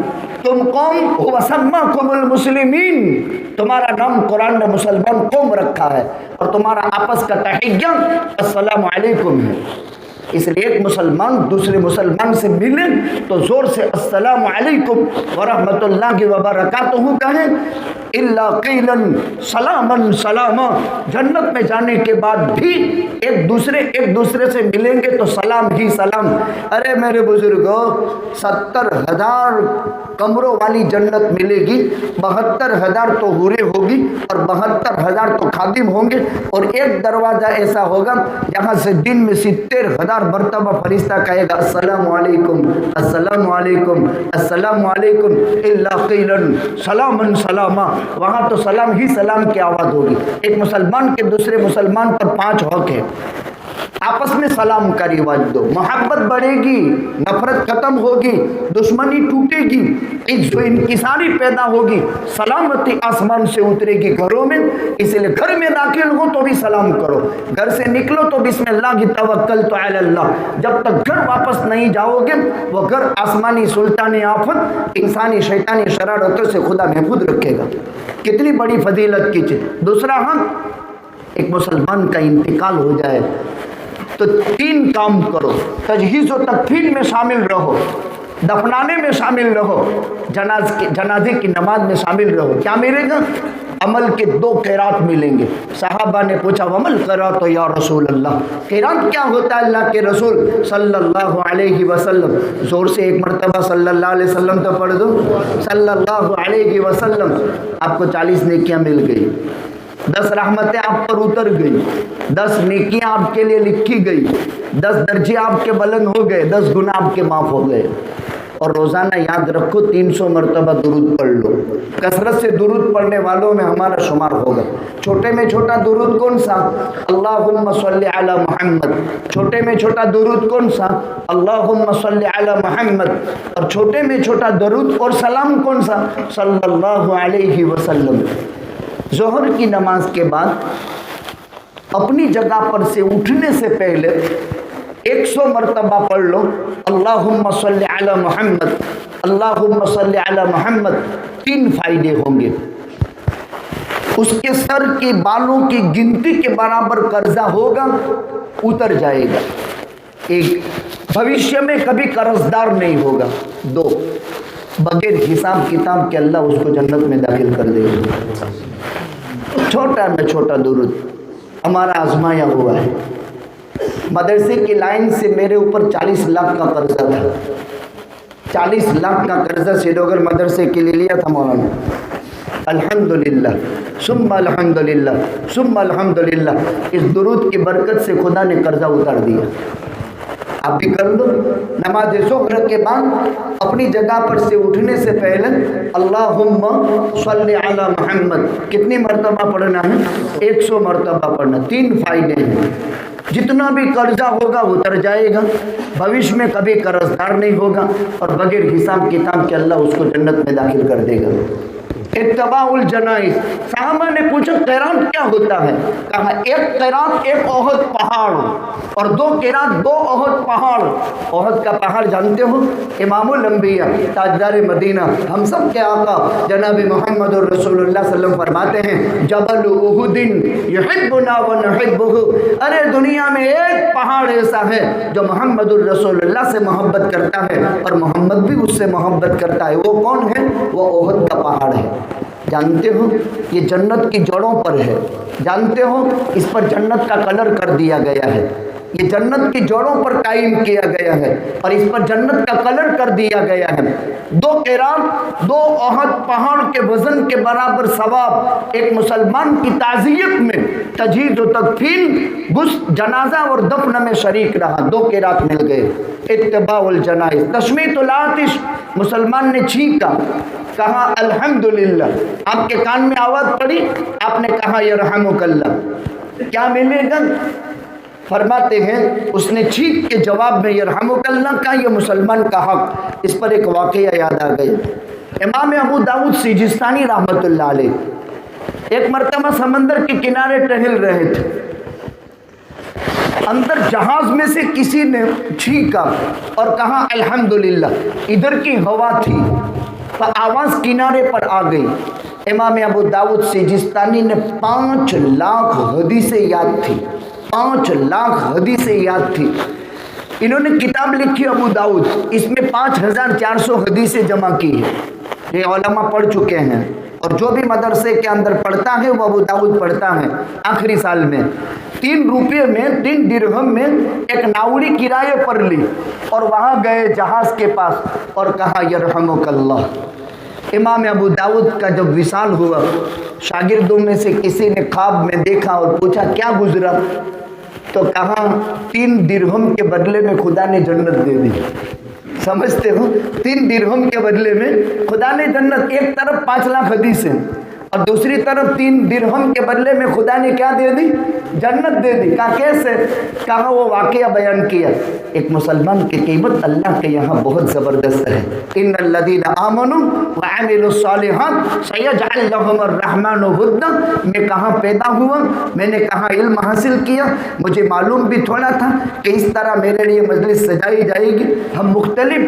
Speaker 3: तुम कौम वसम्माकुमुल मुस्लिमीन, तुम्हारा नाम कुरान ने मुसलमान कौम रखा है, और तुम्हारा आपस का तहिय्या अस्सलामु अलैकुम है। इसलिए एक मुसलमान दूसरे मुसलमान से मिले तो जोर से अस्सलामु अलैकुम व रहमतुल्लाहि व बरकातुहू कहें। इल्ला क़ीलन सलामन सलामा। जन्नत में जाने के बाद भी एक दूसरे से मिलेंगे तो सलाम ही सलाम। अरे मेरे बुजुर्गों, 70,000 कमरों वाली जन्नत मिलेगी, 72,000 तो हूरें होगी और 72,000 तो खादिम होंगे, और एक दरवाज़ा ऐसा होगा जहाँ से दिन में 70,000 मरतबा फरिश्ता कहेगा अस्सलामु अलैकुम अस्सलामु अलैकुम अस्सलामु अलैकुम इल्ला क़ीलन सलामन सलामा। वहाँ तो सलाम ही सलाम की आवाज़ होगी। एक मुसलमान के दूसरे मुसलमान पर 5 हक है। आपस में सलाम का रिवाज दो, मोहब्बत बढ़ेगी, नफरत खत्म होगी, दुश्मनी टूटेगी, इंकिसारी पैदा होगी, सलामती आसमान से उतरेगी घरों में। इसलिए घर में दाखिल हो तो भी सलाम करो, घर से निकलो तो बिस्मिल्लाह की तवक्कलतु अलल्लाह। जब तक घर वापस नहीं जाओगे वो घर आसमानी सुल्तानी आफत इंसानी शैतानी शरारतों से खुदा महफूज रखेगा। कितनी बड़ी फजीलत की चीज़। दूसरा, एक मुसलमान का इंतकाल हो जाए तो 3 काम करो। तजहीज़ व तकफीन में शामिल रहो, दफनाने में शामिल रहो, जनाजे की नमाज में शामिल रहो। क्या मिलेगा? अमल के 2 क़िरात मिलेंगे। साहबा ने पूछा वमल क़िरात तो या रसूल अल्लाह, क़िरात क्या होता है अल्लाह के रसूल सल्लल्लाहु अलैहि वसल्लम? ज़ोर से एक मरतबा सल्लल्लाहु अलैहि वसल्लम तो पढ़ दो। सल्लल्लाहु अलैहि वसल्लम। आपको 40 नेकियां मिल गई, 10 रहमतें आप पर उतर गई, 10 नेकियां आपके लिए लिखी गई, 10 दर्जे आपके बुलंद हो गए, 10 गुनाह आपके माफ़ हो गए। और रोज़ाना याद रखो 300 मरतबा दुरूद पढ़ लो। कसरत से दुरूद पढ़ने वालों में हमारा शुमार होगा। छोटे में छोटा दुरूद कौन सा? अल्लाहुम्मा सल्ली अला मुहम्मद। छोटे में छोटा दुरूद कौन सा? अल्लाहुम्मा सल्ली अला मुहम्मद। और छोटे में छोटा दुरूद और सलाम कौन सा? सल्लल्लाहु अलैहि वसल्लम। ज़ोहर की नमाज के बाद अपनी जगह पर से उठने से पहले 100 मरतबा पढ़ लो अल्लाहुम्मा सल्ली अला मुहम्मद, अल्लाहुम्मा सल्ली अला मुहम्मद। 3 फायदे होंगे। उसके सर के बालों की गिनती के बराबर कर्जा होगा, उतर जाएगा। 1, भविष्य में कभी कर्जदार नहीं होगा। 2, बगैर हिसाब किताब के अल्लाह उसको जन्नत में दाखिल कर देगा। छोटा में छोटा दुरूद हमारा आजमाया हुआ है। मदरसे की लाइन से मेरे ऊपर 40 लाख का कर्जा था। 40 लाख का कर्जा श्रीनगर मदरसे के लिए लिया था मौलाना। अल्हम्दुलिल्लाह सुम्मा अल्हम्दुलिल्लाह सुम्मा अल्हम्दुलिल्लाह। इस दुरूद की बरकत से खुदा ने कर्जा उतार दिया। आप भी कर लो। नमाज ज़ोहर के बाद अपनी जगह पर से उठने से पहले अल्लाहुम्मा सल्ली अला मुहम्मद कितनी मरतबा पढ़ना है? 100 मरतबा पढ़ना। 3 फायदे हैं। जितना भी कर्जा होगा उतर जाएगा, भविष्य में कभी कर्जदार नहीं होगा, और बगैर हिसाब किताब के अल्लाह उसको जन्नत में दाखिल कर देगा। इत्तबाउल जनाइज। साहबा ने पूछा क़िरात क्या होता है? कहा 1 क़िरात 1 ओहद पहाड़, और 2 क़िरात 2 ओहद पहाड़। ओहद का पहाड़ जानते हो? इमामुल अंबिया ताजदार मदीना हम सब के आका जनाब मोहम्मद रसूलुल्लाह सल्लल्लाहु अलैहि वसल्लम फरमाते हैं जबल उहुदिन युहिब्बुना व नुहिब्बुहु। अरे दुनिया में एक पहाड़ ऐसा है जो मोहम्मद रसूलुल्लाह से मोहब्बत करता है और मोहम्मद भी उससे मोहब्बत करता है। वो कौन है? वो ओहद का पहाड़ है। जानते हो ये जन्नत की जड़ों पर है। जानते हो इस पर जन्नत का कलर कर दिया गया है। ये जन्नत की जड़ों पर कायम किया गया है और इस पर जन्नत का कलर कर दिया गया है। 2 क़िरात 2 ओहद पहाड़ के वजन के बराबर सवाब एक मुसलमान की ताज़ियत में तजहीज़ व तदफीन गुस जनाजा और दफन में शरीक रहा। 2 क़िरात मिल गए। इत्तिबाउल जनाइज़। तशमीतुल आतिश। मुसलमान ने छींका, कहा अल्हम्दुलिल्लाह। आपके कान में आवाज़ पड़ी, आपने कहा यरहमुकल्लाह। क्या मिलेगा? फरमाते हैं उसने छींक के जवाब में यरहमुकल्लाह का, ये मुसलमान का हक। इस पर एक वाक़या याद आ गया। इमाम अबू दाऊद सिजिस्तानी रहमतुल्लाह अलैह एक मरतबा समंदर के किनारे टहल रहे थे। अंदर जहाज में से किसी ने छींका और कहा अल्हम्दुलिल्लाह। इधर की हवा थी तो आवाज़ किनारे पर आ गई। इमाम अबू दाऊद सिजिस्तानी ने 5 लाख हदीसें याद थी। 5 लाख हदीसें याद थी। इन्होंने किताब लिखी अबू दाऊद, इसमें 5400 हदीसें जमा की है। ये उलमा पढ़ चुके हैं और जो भी मदरसे के अंदर पढ़ता है वो अबू दाऊद पढ़ता है। आखिरी साल में 3 रुपये में 3 दिरहम में एक नावड़ी किराए पर ली और वहाँ गए जहाज के पास और कहा यरहमुकल्लाह। इमाम अबू दाऊद का जब विसाल हुआ, शागिर्दों में से किसी ने ख्वाब में देखा और पूछा क्या गुजरा, तो कहा 3 दिरहम के बदले में खुदा ने जन्नत दे दी। समझते हो? 3 दिरहम के बदले में खुदा ने जन्नत। एक तरफ 5 लाख हदीसें और दूसरी तरफ 3 दिरहम के बदले में खुदा ने क्या दे दी? जन्नत दे दी। कहा कैसे? कहा वो वाक़या बयान किया। एक मुसलमान की कीमत अल्लाह के यहाँ बहुत ज़बरदस्त है। इन्नल्लज़ीना आमनू व अमिलुस्सालिहात सयजअल लहुमुर रहमानु वुद्दा। मैं कहाँ पैदा हुआ, मैंने कहाँ इल्म हासिल किया, मुझे मालूम भी थोड़ा था कि इस तरह मेरे लिए मजलिस सजाई जाएगी। हम मुख्तलिफ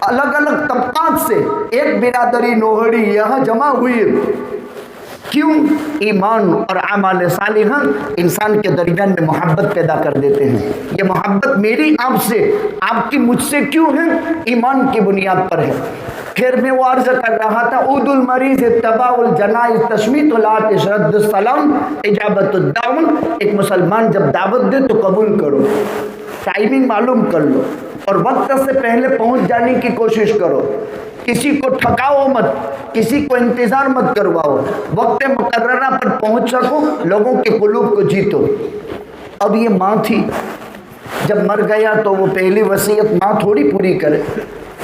Speaker 3: अलग अलग तबकात से एक बिरादरी नोहड़ी यहाँ जमा हुई। क्यों? ईमान और अमाल सालिहा इंसान के दरमियान में मोहब्बत पैदा कर देते हैं। ये मोहब्बत मेरी आपसे, आपकी मुझसे क्यों है? ईमान की बुनियाद पर है। खैर मैं वो अर्ज कर रहा था, उदुल मरीज इत्तबाउल जनाइज तशमीतुल आतिश रद्दुस सलाम इजाबतुद दावत। एक मुसलमान जब दावत दे तो कबूल करो, टाइमिंग मालूम कर लो और वक्त से पहले पहुंच जाने की कोशिश करो। किसी को ठकाओ मत, किसी को इंतज़ार मत करवाओ। वक्त मुकर्ररा पर पहुंच सको, लोगों के कुलूब को जीतो। अब ये माँ थी, जब मर गया तो वो पहली वसीयत माँ थोड़ी पूरी करे।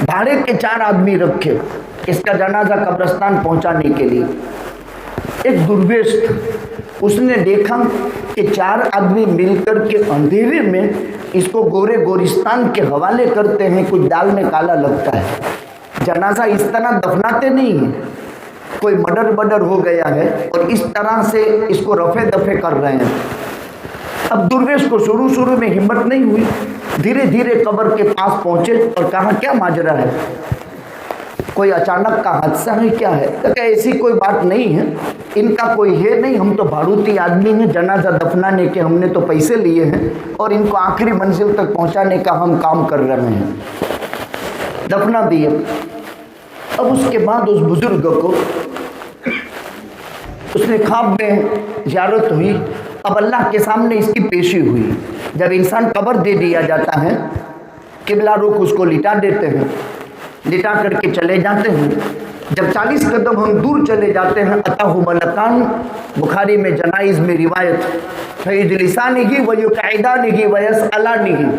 Speaker 3: भाड़े के 4 आदमी रखे इसका जनाजा कब्रिस्तान पहुंचाने के लिए। एक दुर्वेश था, उसने देखा कि 4 आदमी मिलकर के अंधेरे में इसको गोरे गोरिस्तान के हवाले करते हैं, कुछ दाल में काला लगता है। जनाजा इस तरह दफनाते नहीं हैं, कोई मर्डर हो गया है और इस तरह से इसको रफे दफे कर रहे हैं। अब दुर्वेश को शुरू में हिम्मत नहीं हुई, धीरे धीरे कब्र के पास पहुंचे और कहा क्या माजरा है, कोई अचानक का हादसा है क्या है? तो क्या ऐसी कोई बात नहीं है, इनका कोई है नहीं, हम तो भाड़ूती आदमी हैं, जनाजा दफनाने के हमने तो पैसे लिए हैं और इनको आखिरी मंजिल तक पहुंचाने का हम काम कर रहे हैं। दफना दिए। अब उसके बाद उस बुजुर्ग को उसने ख्वाब में ज़ियारत हुई। अब अल्लाह के सामने इसकी पेशी हुई। जब इंसान कब्र दे दिया जाता है, किबला रुख उसको लिटा देते हैं, लिटा करके चले जाते हैं। जब 40 कदम हम दूर चले जाते हैं, अताहु मलकान, बुखारी में जनाइज में रिवायत, फयजलिसानिही व युक़इदानिही व यसअलानिही,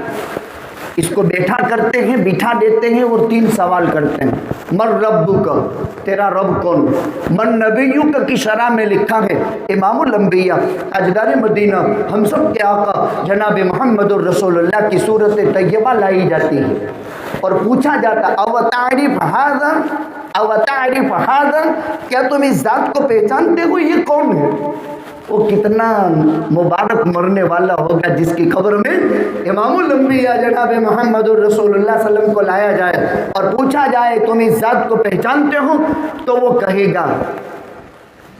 Speaker 3: इसको बैठा करते हैं, बिठा देते हैं और 3 सवाल करते हैं। मन रब्बुका, तेरा रब कौन? मन नबियुका की शरह में लिखा है, इमामुल अंबिया ताजदार मदीना हम सब के आका जनाब मोहम्मदुर रसूलुल्लाह की सूरत तैयबा लाई जाती है और पूछा जाता अवतारिफ हाज़ा, अवतारिफ हाज़ा, क्या तुम इस जात को पहचानते हो, ये कौन है? वो कितना मुबारक मरने वाला होगा जिसकी खबर में इमामुल अंबिया जनाब मोहम्मदुर रसूलुल्लाह सल्लल्लाहु अलैहि वसल्लम को लाया जाए और पूछा जाए तुम इस जात को पहचानते हो, तो वो कहेगा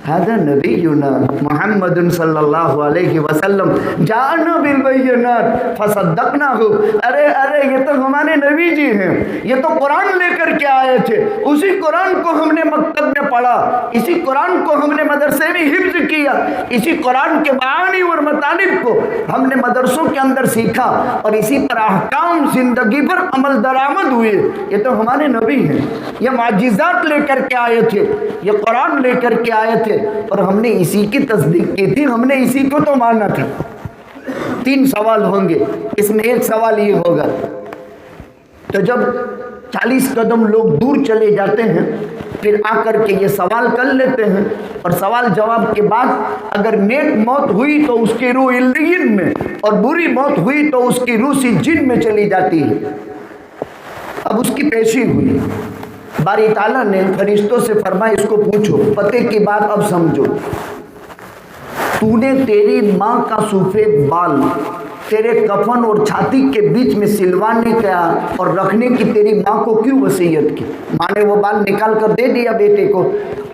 Speaker 3: हाज़ा नबियुना मुहम्मदुन सल्लल्लाहु अलैहि वसल्लम जाना बिल बैयिनात फसद्दक़नाहु। अरे ये तो हमारे नबी जी हैं, ये तो कुरान लेकर के आए थे, उसी कुरान को हमने मकतब में पढ़ा, इसी कुरान को हमने मदरसे में हिफ्ज़ किया, इसी कुरान के मानी और मतालिब को हमने मदरसों के अंदर सीखा और इसी पर अहकाम ज़िंदगी भर अमल दरामद हुए। ये तो हमारे नबी हैं, ये माजिज़ात लेकर के आए थे, ये कुरान लेकर के आए थे और हमने इसी की तस्दीक की थी, हमने इसी को तो माना था। 3 सवाल होंगे, इसमें एक सवाल ये होगा। तो जब 40 कदम लोग दूर चले जाते हैं, फिर आकर के ये सवाल कर लेते हैं और सवाल जवाब के बाद अगर नेक मौत हुई तो उसकी रूह इल्लियीन में और बुरी मौत हुई तो उसकी रूह सिज्जीन में चली जाती है। अब उसकी पेशी हुई, बारी ताला ने फरिश्तों से फरमाया इसको पूछो, पते की बात अब समझो, तूने तेरी माँ का सफ़ेद बाल तेरे कफन और छाती के बीच में सिलवाने का और रखने की तेरी माँ को क्यों वसीयत की? माँ ने वो बाल निकाल कर दे दिया बेटे को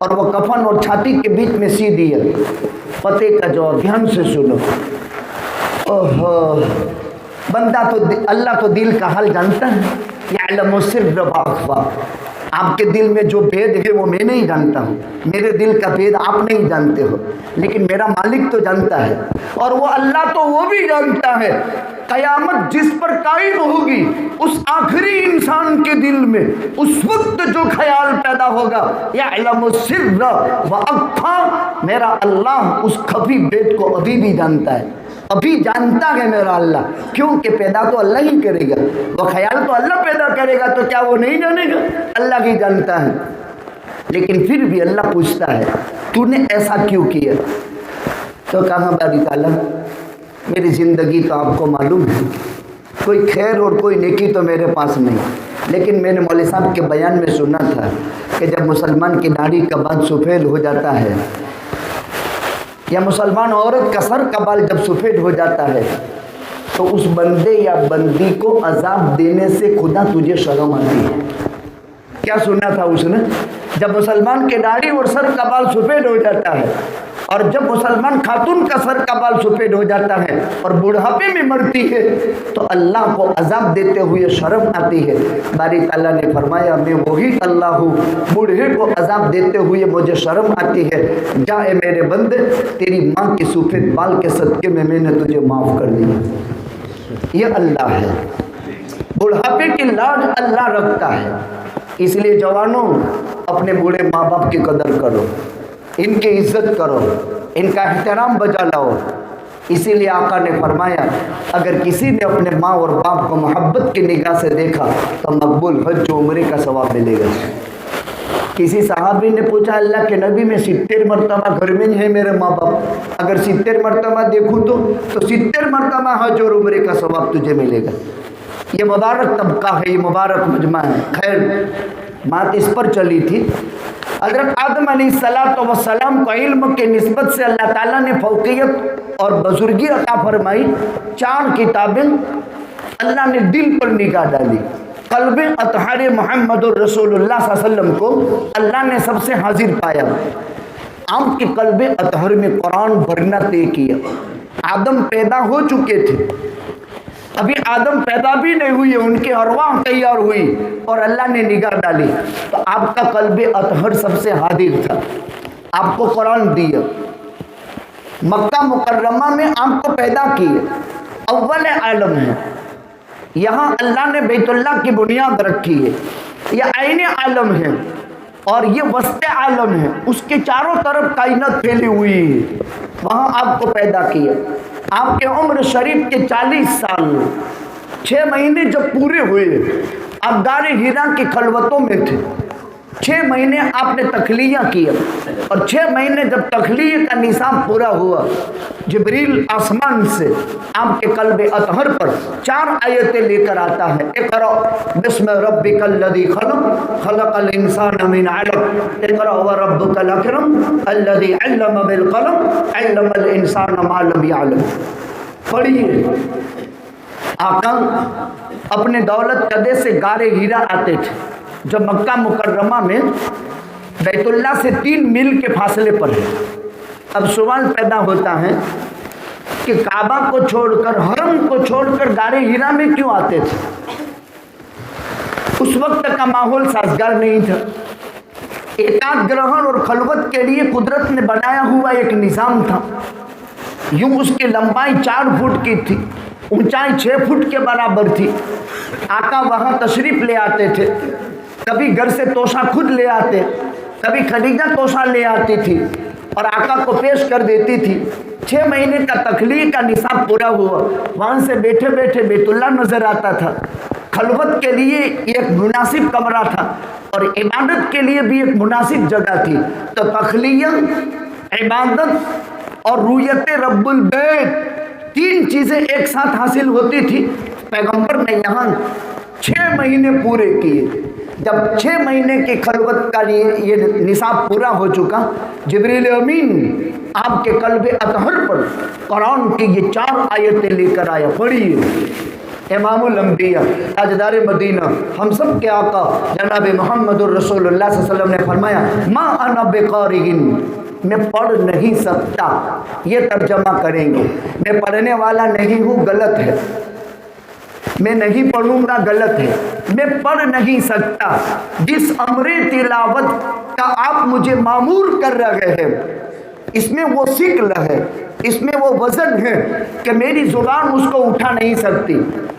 Speaker 3: और वो कफन और छाती के बीच में सी दिया। पते का जवाब ध्यान से सुनो। ओहो, बंदा तो अल्लाह तो दिल का हाल जानता है, यअलमु सिर्र व अख़फ़ा। आपके दिल में जो भेद है वो मैं नहीं जानता हूँ, मेरे दिल का भेद आप नहीं जानते हो, लेकिन मेरा मालिक तो जानता है और वो अल्लाह तो वो भी जानता है। क़यामत जिस पर कायम होगी उस आखिरी इंसान के दिल में उस वक्त जो ख्याल पैदा होगा, यअलमु सिर्र व अख़फ़ा, मेरा अल्लाह उस खफी भेद को अभी भी जानता है, अभी जानता है मेरा अल्लाह, क्योंकि पैदा तो अल्लाह ही करेगा, वो ख्याल तो अल्लाह पैदा करेगा, तो क्या वो नहीं जानेगा? अल्लाह ही जानता है। लेकिन फिर भी अल्लाह पूछता है तूने ऐसा क्यों किया? तो कहा बारी ताला मेरी ज़िंदगी तो आपको मालूम है, कोई खैर और कोई नेकी तो मेरे पास नहीं, लेकिन मैंने मौलवी साहब के बयान में सुना था कि जब मुसलमान की दाढ़ी का बाल सफ़ेद हो जाता है या मुसलमान औरत का सर का बाल जब सफ़ेद हो जाता है तो उस बंदे या बंदी को अजाब देने से खुदा तुझे शर्म आती है। क्या सुना था उसने? जब मुसलमान के दाढ़ी और सर का बाल सफ़ेद हो जाता है और जब मुसलमान खातून का सर का बाल सफ़ेद हो जाता है और बुढ़ापे में मरती है तो अल्लाह को अजाब देते हुए शर्म आती है। बारी ताला ने फरमाया मैं वही अल्लाह हूँ, बूढ़े को अजाब देते हुए मुझे शर्म आती है। जा ए मेरे बंदे, तेरी माँ के सफ़ेद बाल के सदक़े में मैंने तुझे माफ़ कर दिया। ये अल्लाह है, बुढ़ापे की लाज अल्लाह रखता है। इसलिए जवानों अपने बूढ़े माँ बाप की कदर करो, इनकी इज्जत करो, इनका एहतराम बजा लाओ। اسی لیے آقا نے فرمایا اگر کسی نے اپنے ماں اور باپ کو محبت کی نگاہ سے دیکھا تو مقبول حج و عمرے کا ثواب ملے گا۔ کسی صحابی نے پوچھا اللہ کے نبی میں 70 مرتبہ گھر میں ہے میرے ماں باپ، اگر 70 مرتبہ دیکھوں تو 70 مرتبہ حج اور عمرے کا ثواب تجھے ملے گا۔ یہ مبارک طبقہ ہے، یہ مبارک مجمع ہے۔ خیر بات اس پر چلی تھی، حضرت آدم علیہ السلام کو علم کے نسبت سے اللہ تعالیٰ نے فوقیت اور بزرگی عطا فرمائی۔ 4 کتابیں اللہ نے دل پر نگاہ ڈالی۔ قلب اطہر محمد الرسول اللہ صلی اللہ علیہ وسلم کو اللہ نے سب سے حاضر پایا۔ آپ کے قلب اطہر میں قرآن بھرنا طے کیا۔ آدم پیدا ہو چکے تھے، ابھی آدم پیدا بھی نہیں ہوئی، ان کی ارواح تیار ہوئی اور اللہ نے نگاہ ڈالی تو آپ کا قلب اطہر سب سے حاضر تھا۔ آپ کو قرآن دیا، مکہ مکرمہ میں آپ کو پیدا کیا، اول عالم ہے، یہاں اللہ نے بیت اللہ کی بنیاد رکھی ہے، یہ عین عالم ہے اور یہ وسط عالم ہے، اس کے چاروں طرف کائنات پھیلی ہوئی ہے، وہاں آپ کو پیدا کیا۔ آپ کے عمر شریف کے 40 سال 6 مہینے جب پورے ہوئے آپ غار حرا کی خلوتوں میں تھے۔ 6 مہینے آپ نے تخلیہ کیا اور 6 مہینے جب تخلیہ کا نصاب پورا ہوا جبریل آسمان سے آپ کے قلب اطہر پر 4 آیتیں لے کر آتا ہے۔ اقرأ بسم ربک الذی خلق خلق الانسان من علق اقرأ وربک الاکرم الذی علم بالقلم علم الانسان ما لم یعلم۔ پڑھیے، آقا اپنے دولت قدے سے غار حرا آتے تھے جو مکہ مکرمہ میں بیت اللہ سے 3 میل کے فاصلے پر ہے۔ اب سوال پیدا ہوتا ہے کہ کعبہ کو چھوڑ کر، حرم کو چھوڑ کر غار حرا میں کیوں آتے تھے؟ اس وقت کا ماحول سازگار نہیں تھا۔ ایکاد گرہن اور خلوت کے لیے قدرت نے بنایا ہوا ایک نظام تھا۔ یوں اس کی لمبائی 4 فٹ کی تھی، اونچائی 6 فٹ کے برابر تھی۔ آقا وہاں تشریف لے آتے تھے، کبھی گھر سے توشہ خود لے آتے، کبھی خدیجہ توشہ لے آتی تھی اور آقا کو پیش کر دیتی تھی۔ 6 مہینے کا تخلیق کا نصاب پورا ہوا، وہاں سے بیٹھے بیٹھے بیت اللہ نظر آتا تھا۔ خلوت کے لیے ایک مناسب کمرہ تھا اور عبادت کے لیے بھی ایک مناسب جگہ تھی۔ تو تخلیہ، عبادت اور رویت رب البیت 3 چیزیں ایک ساتھ حاصل ہوتی تھی۔ پیغمبر نے یہاں 6 مہینے پورے کیے۔ جب 6 مہینے کی خلوت کا یہ نصاب پورا ہو چکا، جبریل امین آپ کے قلب اطہر پر قرآن کی یہ 4 آیتیں لے کر آیا۔ پڑھیے، امام الانبیاء تاجدار مدینہ ہم سب کے آقا جناب محمد الرسول اللہ صلی اللہ علیہ وسلم نے فرمایا ما انا بقارئ، میں پڑھ نہیں سکتا۔ یہ ترجمہ کریں گے، میں پڑھنے والا نہیں ہوں، غلط ہے، میں نہیں پڑھوں گا، غلط ہے، میں پڑھ نہیں سکتا۔ جس امر تلاوت کا آپ مجھے مامور کر رہے ہیں اس میں وہ ثقل ہے، اس میں وہ وزن ہے کہ میری زبان اس کو اٹھا نہیں سکتی۔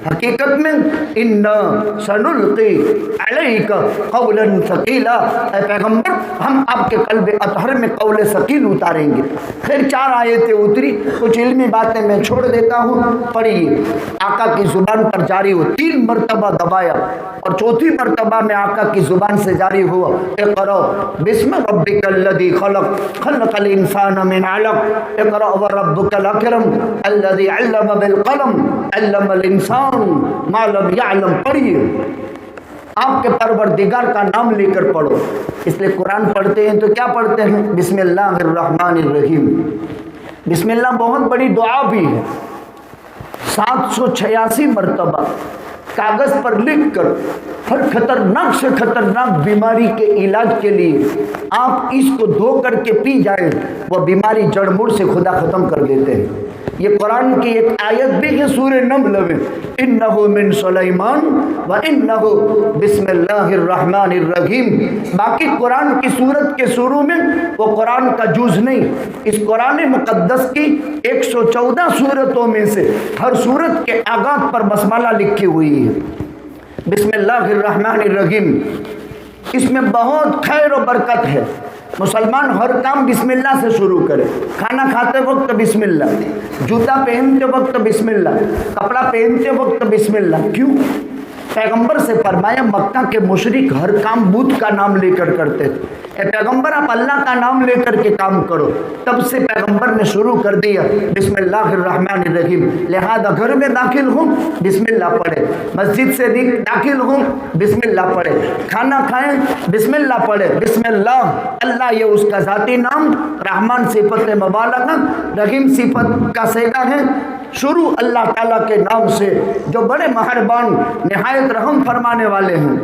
Speaker 3: حقیقت میں اِنَّا سَنُلْقِي عَلَيْكَ قَوْلًا ثَقِيلًا، اے پیغمبر ہم آپ کے قلب اطہر میں قول ثقیل اتاریں گے۔ پھر 4 آیتیں اتری، کچھ علمی باتیں میں چھوڑ دیتا ہوں۔ پڑھیے، آقا کی زبان پر جاری ہو، 3 مرتبہ دبایا اور 4تھی مرتبہ میں آقا کی زبان سے جاری ہوا اقرأ بسم ربک الذی خلق خلق الانسان من علق اقرأ وربک الاکرم الذی علم بالقلم علم الانسان ما لم یعلم۔ پڑھیے، آپ کے پروردگار کا نام لے کر پڑھو۔ اس لیے قرآن پڑھتے ہیں تو کیا پڑھتے ہیں؟ بسم اللہ الرحمن الرحیم۔ بسم اللہ بہت بڑی دعا بھی ہے، 786 مرتبہ کاغذ پر لکھ کر ہر خطرناک سے خطرناک بیماری کے علاج کے لیے آپ اس کو دھو کر کے پی جائیں، وہ بیماری جڑ مڑ سے خدا ختم کر دیتے ہیں۔ یہ قرآن کی ایک آیت بھی ہے سورہ نمل میں، انہ من سلیمان و انہ بسم اللہ الرحمن الرحیم۔ باقی قرآن کی سورت کے شروع میں وہ قرآن کا جز نہیں، اس قرآن مقدس کی 114 سورتوں میں سے ہر سورت کے آغاز پر بسملہ لکھی ہوئی ہے، بسم اللہ الرحمن الرحیم۔ اس میں بہت خیر و برکت ہے۔ मुसलमान हर काम बिस्मिल्लाह से शुरू करे। खाना खाते वक्त बिस्मिल्लाह, जूता पहनते वक्त बिस्मिल्लाह, कपड़ा पहनते वक्त बिस्मिल्लाह। क्यों? पैगंबर से फरमाया मक्का के मुशरिक हर काम बुत का नाम लेकर करते थे। ए पैगंबर आप अल्लाह का नाम लेकर के काम करो। तब से पैगंबर ने शुरू कर दिया बिस्मिल्लाहिर्रहमानिर्रहीम। लिहाजा घर में दाखिल हूँ बिस्मिल्लाह पढ़े, मस्जिद से दाखिल हूँ बिस्मिल्लाह पढ़े, खाना खाएं बिस्मिल्लाह पढ़े। बिस्मिल्लाह अल्लाह ये उसका ज़ाती नाम, रहमान सिफत मुबालगा, रहीम सिफत का सेगा है। शुरू अल्लाह ताला के नाम से जो बड़े मेहरबान निहायत रहम फरमाने वाले हैं।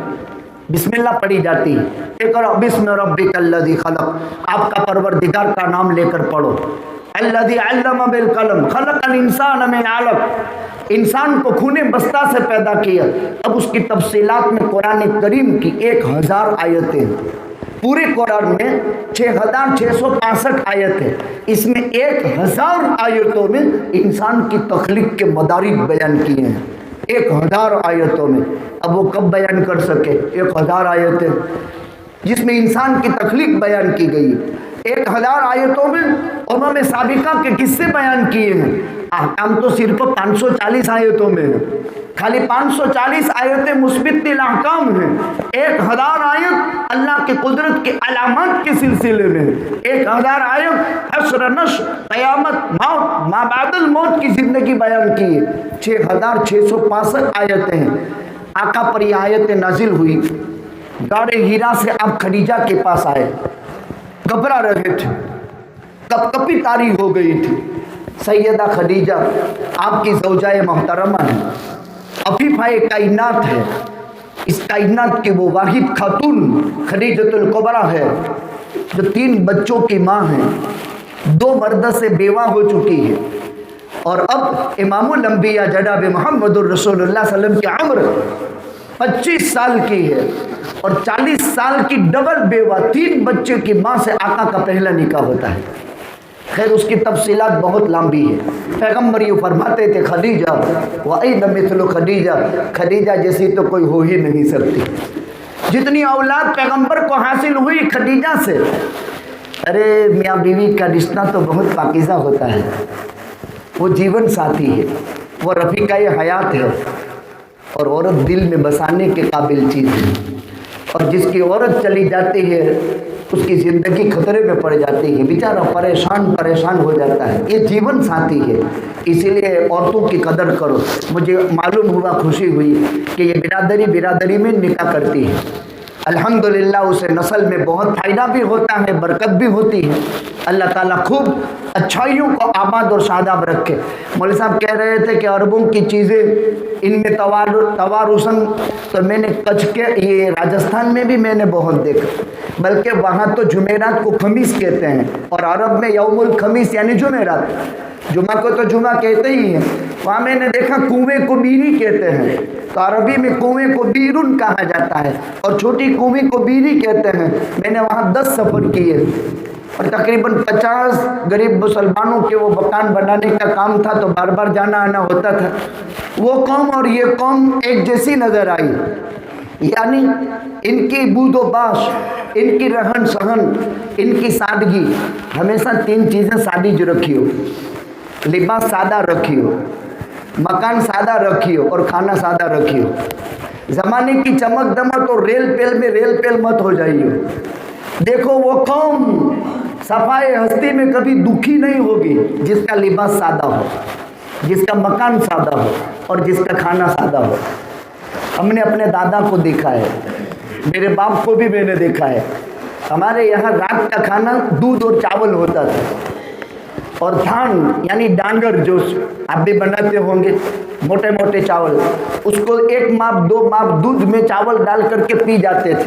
Speaker 3: बिस्मिल्लाह पढ़ी जाती है। इक़रा बिस्मि रब्बिकल्लज़ी खलक़, आपका परवरदिगार का नाम लेकर पढ़ो। अल्लज़ी अल्लम बिल कलम खलक़ल इंसान मिन अलक़, इंसान को खूने बस्ता से पैदा किया। अब उसकी तफसीलात में कुरान करीम की 1000 आयतें, पूरे कुरान में 6665 आयत है। इसमें 1000 आयतों में इंसान की तख्लीक के मदारिक बयान किए हैं, 1000 आयतों में। अब वो कब बयान कर सके? 1000 आयतें जिसमें इंसान की तख्लीक बयान की गई, 1000 आयतों में उन्होंने साबिका के किस्से बयान किए हैं। अहकाम तो सिर्फ 540 आयतों में है, खाली 540 आयतें मुस्बितिल अहकाम हैं। 1000 आयत अल्लाह के कुदरत के अलामत के सिलसिले में है। 1000 आयत हश्र नश्र, क़यामत, मौत, माबादल मौत की ज़िंदगी बयान की है। 6665 आयतें हैं। आका पर ये आयतें नाजिल हुई, गारे हीरा से आप खदीजा के पास आए, घबरा रहे थे, कपकपी तारी हो गई थी। सैयदा खदीजा आपकी ज़ौजाए मोहतरमा है, अफीफाए कायनात है। इस कायनात की वो वाहिद खातून खदीजतुल कुबरा है जो 3 बच्चों की माँ है, 2 मर्द से बेवा हो चुकी है। और अब इमामुल अंबिया जनाब मुहम्मदुर रसूलुल्लाह सल्लल्लाहु अलैहि वसल्लम की उम्र 25 साल की है और 40 साल की डबल बेवा 3 बच्चे की माँ से आका का पहला निकाह होता है। खैर उसकी तफसीलात बहुत लंबी है। पैगम्बर यूँ फरमाते थे खदीजा वअन मिथलु खदीजा, खदीजा जैसी तो कोई हो ही नहीं सकती। जितनी औलाद पैगम्बर को हासिल हुई खदीजा से, अरे मियाँ बीवी का रिश्ता तो बहुत पाकीज़ा होता है। वो जीवन साथी है, वो रफ़ीक़ाए हयात है और औरत दिल में बसाने के काबिल चीज़ है। और जिसकी औरत चली जाती है उसकी ज़िंदगी खतरे में पड़ जाती है, बेचारा परेशान हो जाता है। ये जीवन साथी है, इसीलिए औरतों की कदर करो। मुझे मालूम हुआ, खुशी हुई कि ये बिरादरी में निकाह करती है। अल्हम्दुलिल्लाह उसे नस्ल में बहुत फ़ायदा भी होता है, बरकत भी होती है। अल्लाह ताला खूब अच्छाइयों को आबाद और शादाब रखे। मौलवी साहब कह रहे थे कि अरबों की चीज़ें इनमें तवारुसन, तो मैंने कच्छ के ये राजस्थान में भी मैंने बहुत देखा, बल्कि वहाँ तो जुमेरात को खमीस कहते हैं और अरब में यौमुल खमीस यानी जुमेरात। जुमा को तो जुमा कहते ही हैं। वहाँ मैंने देखा कुएँ को बीरी कहते हैं, तो अरबी में कुएँ को बीरुन कहा जाता है और छोटी कुएँ को बीरी कहते हैं। मैंने वहाँ 10 सफ़र किए और तकरीबन 50 गरीब मुसलमानों के वो मकान बनाने का काम था, तो बार बार जाना आना होता था। वो कौम और ये कौम एक जैसी नज़र आई, यानी इनकी बूदोबाश, इनकी रहन सहन, इनकी सादगी। हमेशा 3 चीज़ें सादी जो रखी हो, लिबास सादा रखियो, मकान सादा रखियो और खाना सादा रखियो। ज़माने की चमक दमक और रेल पेल मत हो जाइयो। देखो वो कौम सफाई हस्ती में कभी दुखी नहीं होगी जिसका लिबास सादा हो, जिसका मकान सादा हो और जिसका खाना सादा हो। हमने अपने दादा को देखा है, मेरे बाप को भी मैंने देखा है। हमारे यहाँ रात का खाना दूध और चावल होता था और धान यानी डांगर जो आप भी बनाते होंगे, मोटे मोटे चावल, उसको 1 माप 2 माप दूध में चावल डाल करके पी जाते थे।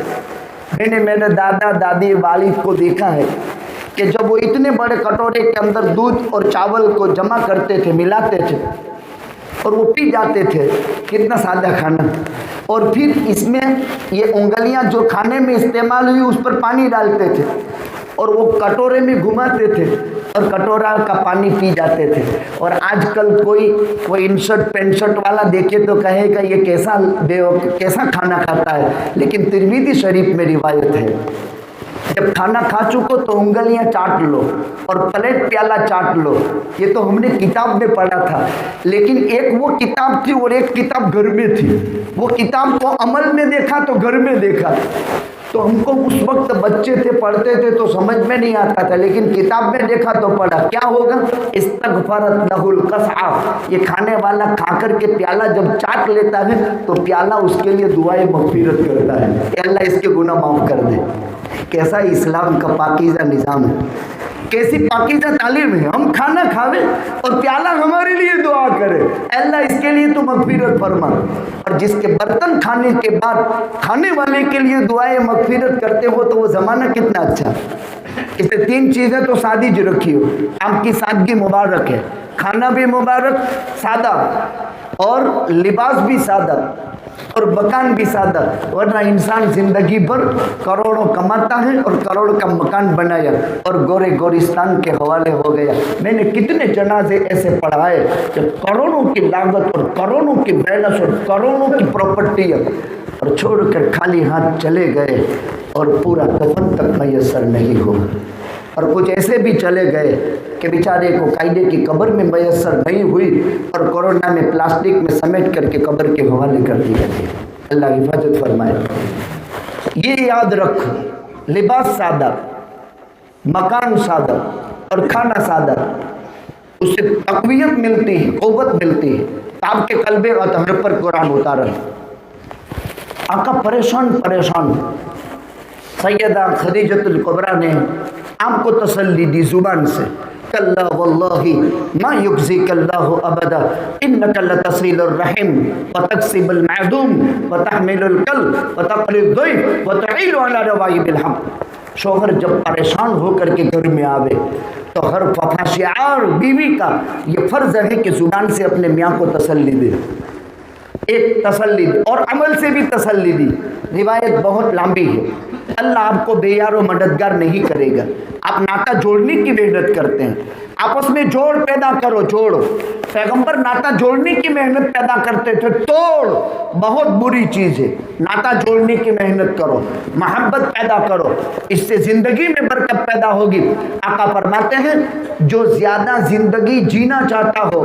Speaker 3: मैंने मेरे दादा दादी वालिद को देखा है कि जब वो इतने बड़े कटोरे के अंदर दूध और चावल को जमा करते थे, मिलाते थे और वो पी जाते थे। कितना सादा खाना। और फिर इसमें ये उंगलियां जो खाने में इस्तेमाल हुई उस पर पानी डालते थे और वो कटोरे में घुमाते थे और कटोरा का पानी पी जाते थे। और आजकल कोई इंसर्ट पेंशर्ट वाला देखे तो कहेगा ये कैसा खाना खाता है, लेकिन तिरमिज़ी शरीफ में रिवायत है जब खाना खा चुको तो उंगलियां चाट लो और प्लेट प्याला चाट लो। ये तो हमने किताब में पढ़ा था, लेकिन एक वो किताब थी और एक किताब घर में थी। वो किताब को अमल में देखा तो घर में देखा। तो हमको उस वक्त बच्चे थे, पढ़ते थे तो समझ में नहीं आता था, लेकिन किताब में देखा तो पढ़ा। क्या होगा? इस्तगफरत लहुल कसआ, ये खाने वाला खा कर के प्याला जब चाट लेता है तो प्याला उसके लिए दुआए मग़फ़िरत करता है, अल्लाह इसके गुनाह माफ़ कर दे। कैसा इस्लाम का पाकीज़ा निज़ाम है, कैसी पाकीज़ा तालीम है। हम खाना खावे और प्याला हमारे लिए दुआ करे, अल्लाह इसके लिए तो मग़फ़िरत फरमा। और जिसके बर्तन खाने के बाद खाने वाले के लिए दुआएं मग़फ़िरत करते हो तो वो ज़माना कितना अच्छा। इससे 3 चीज़ें तो सादी जो रखी हो, आपकी सादगी मुबारक है, खाना भी मुबारक सादा और लिबास भी सादा और मकान भी सादा। वरना इंसान जिंदगी भर करोड़ों कमाता है और करोड़ का मकान बनाया और गोरे गोरिस्तान के हवाले हो गया। मैंने कितने जनाजे ऐसे पढ़ाए कि करोड़ों की लागत और करोड़ों की बैलेंस और करोड़ों की प्रॉपर्टी और छोड़कर खाली हाथ चले गए और पूरा दफन तक मैसर नहीं हो। और कुछ ऐसे भी चले गए कि बेचारे को कायदे की कब्र में मैसर नहीं हुई और कोरोना में प्लास्टिक में समेट करके कब्र के हवाले कर दिया गया। अल्लाह हिफाजत फरमाए। ये याद रख, लिबास सादा, मकान सादा और खाना सादा, उससे तक़वियत मिलती है, क़ुव्वत मिलती है। आपके कल्बे अतहर पर कुरान उतारा। आका परेशान सैयदा खदीजतुल कुबरा ने आपको तसल्ली दी जुबान से, कल्ला वल्लाहि मा युखज़िकल्लाहु अबदा इन्नका लतसीलुर रहीम व तक्सिबुल मअदूम व तहमिलुल कल्ब व तक़रिद दैफ व तुईलु अला रवाइबिल हक़। शौहर जब परेशान होकर के घर में आवे तो हर फफाशियार बीवी का ये फ़र्ज़ है कि जुबान से अपने मियाँ को तसल्ली दे। एक तसल्ली और अमल से भी तसल्ली दी। रिवायत बहुत लंबी है। अल्लाह आपको बेयारो मददगार नहीं करेगा। आप नाता जोड़ने की मेहनत करते हैं, आपस में जोड़ पैदा करो, जोड़ो। पैगंबर नाता जोड़ने की मेहनत पैदा करते थे, तोड़ बहुत बुरी चीज़ है। नाता जोड़ने की मेहनत करो, मोहब्बत पैदा करो, इससे ज़िंदगी में बरकत पैदा होगी। आका फरमाते हैं जो ज़्यादा ज़िंदगी जीना चाहता हो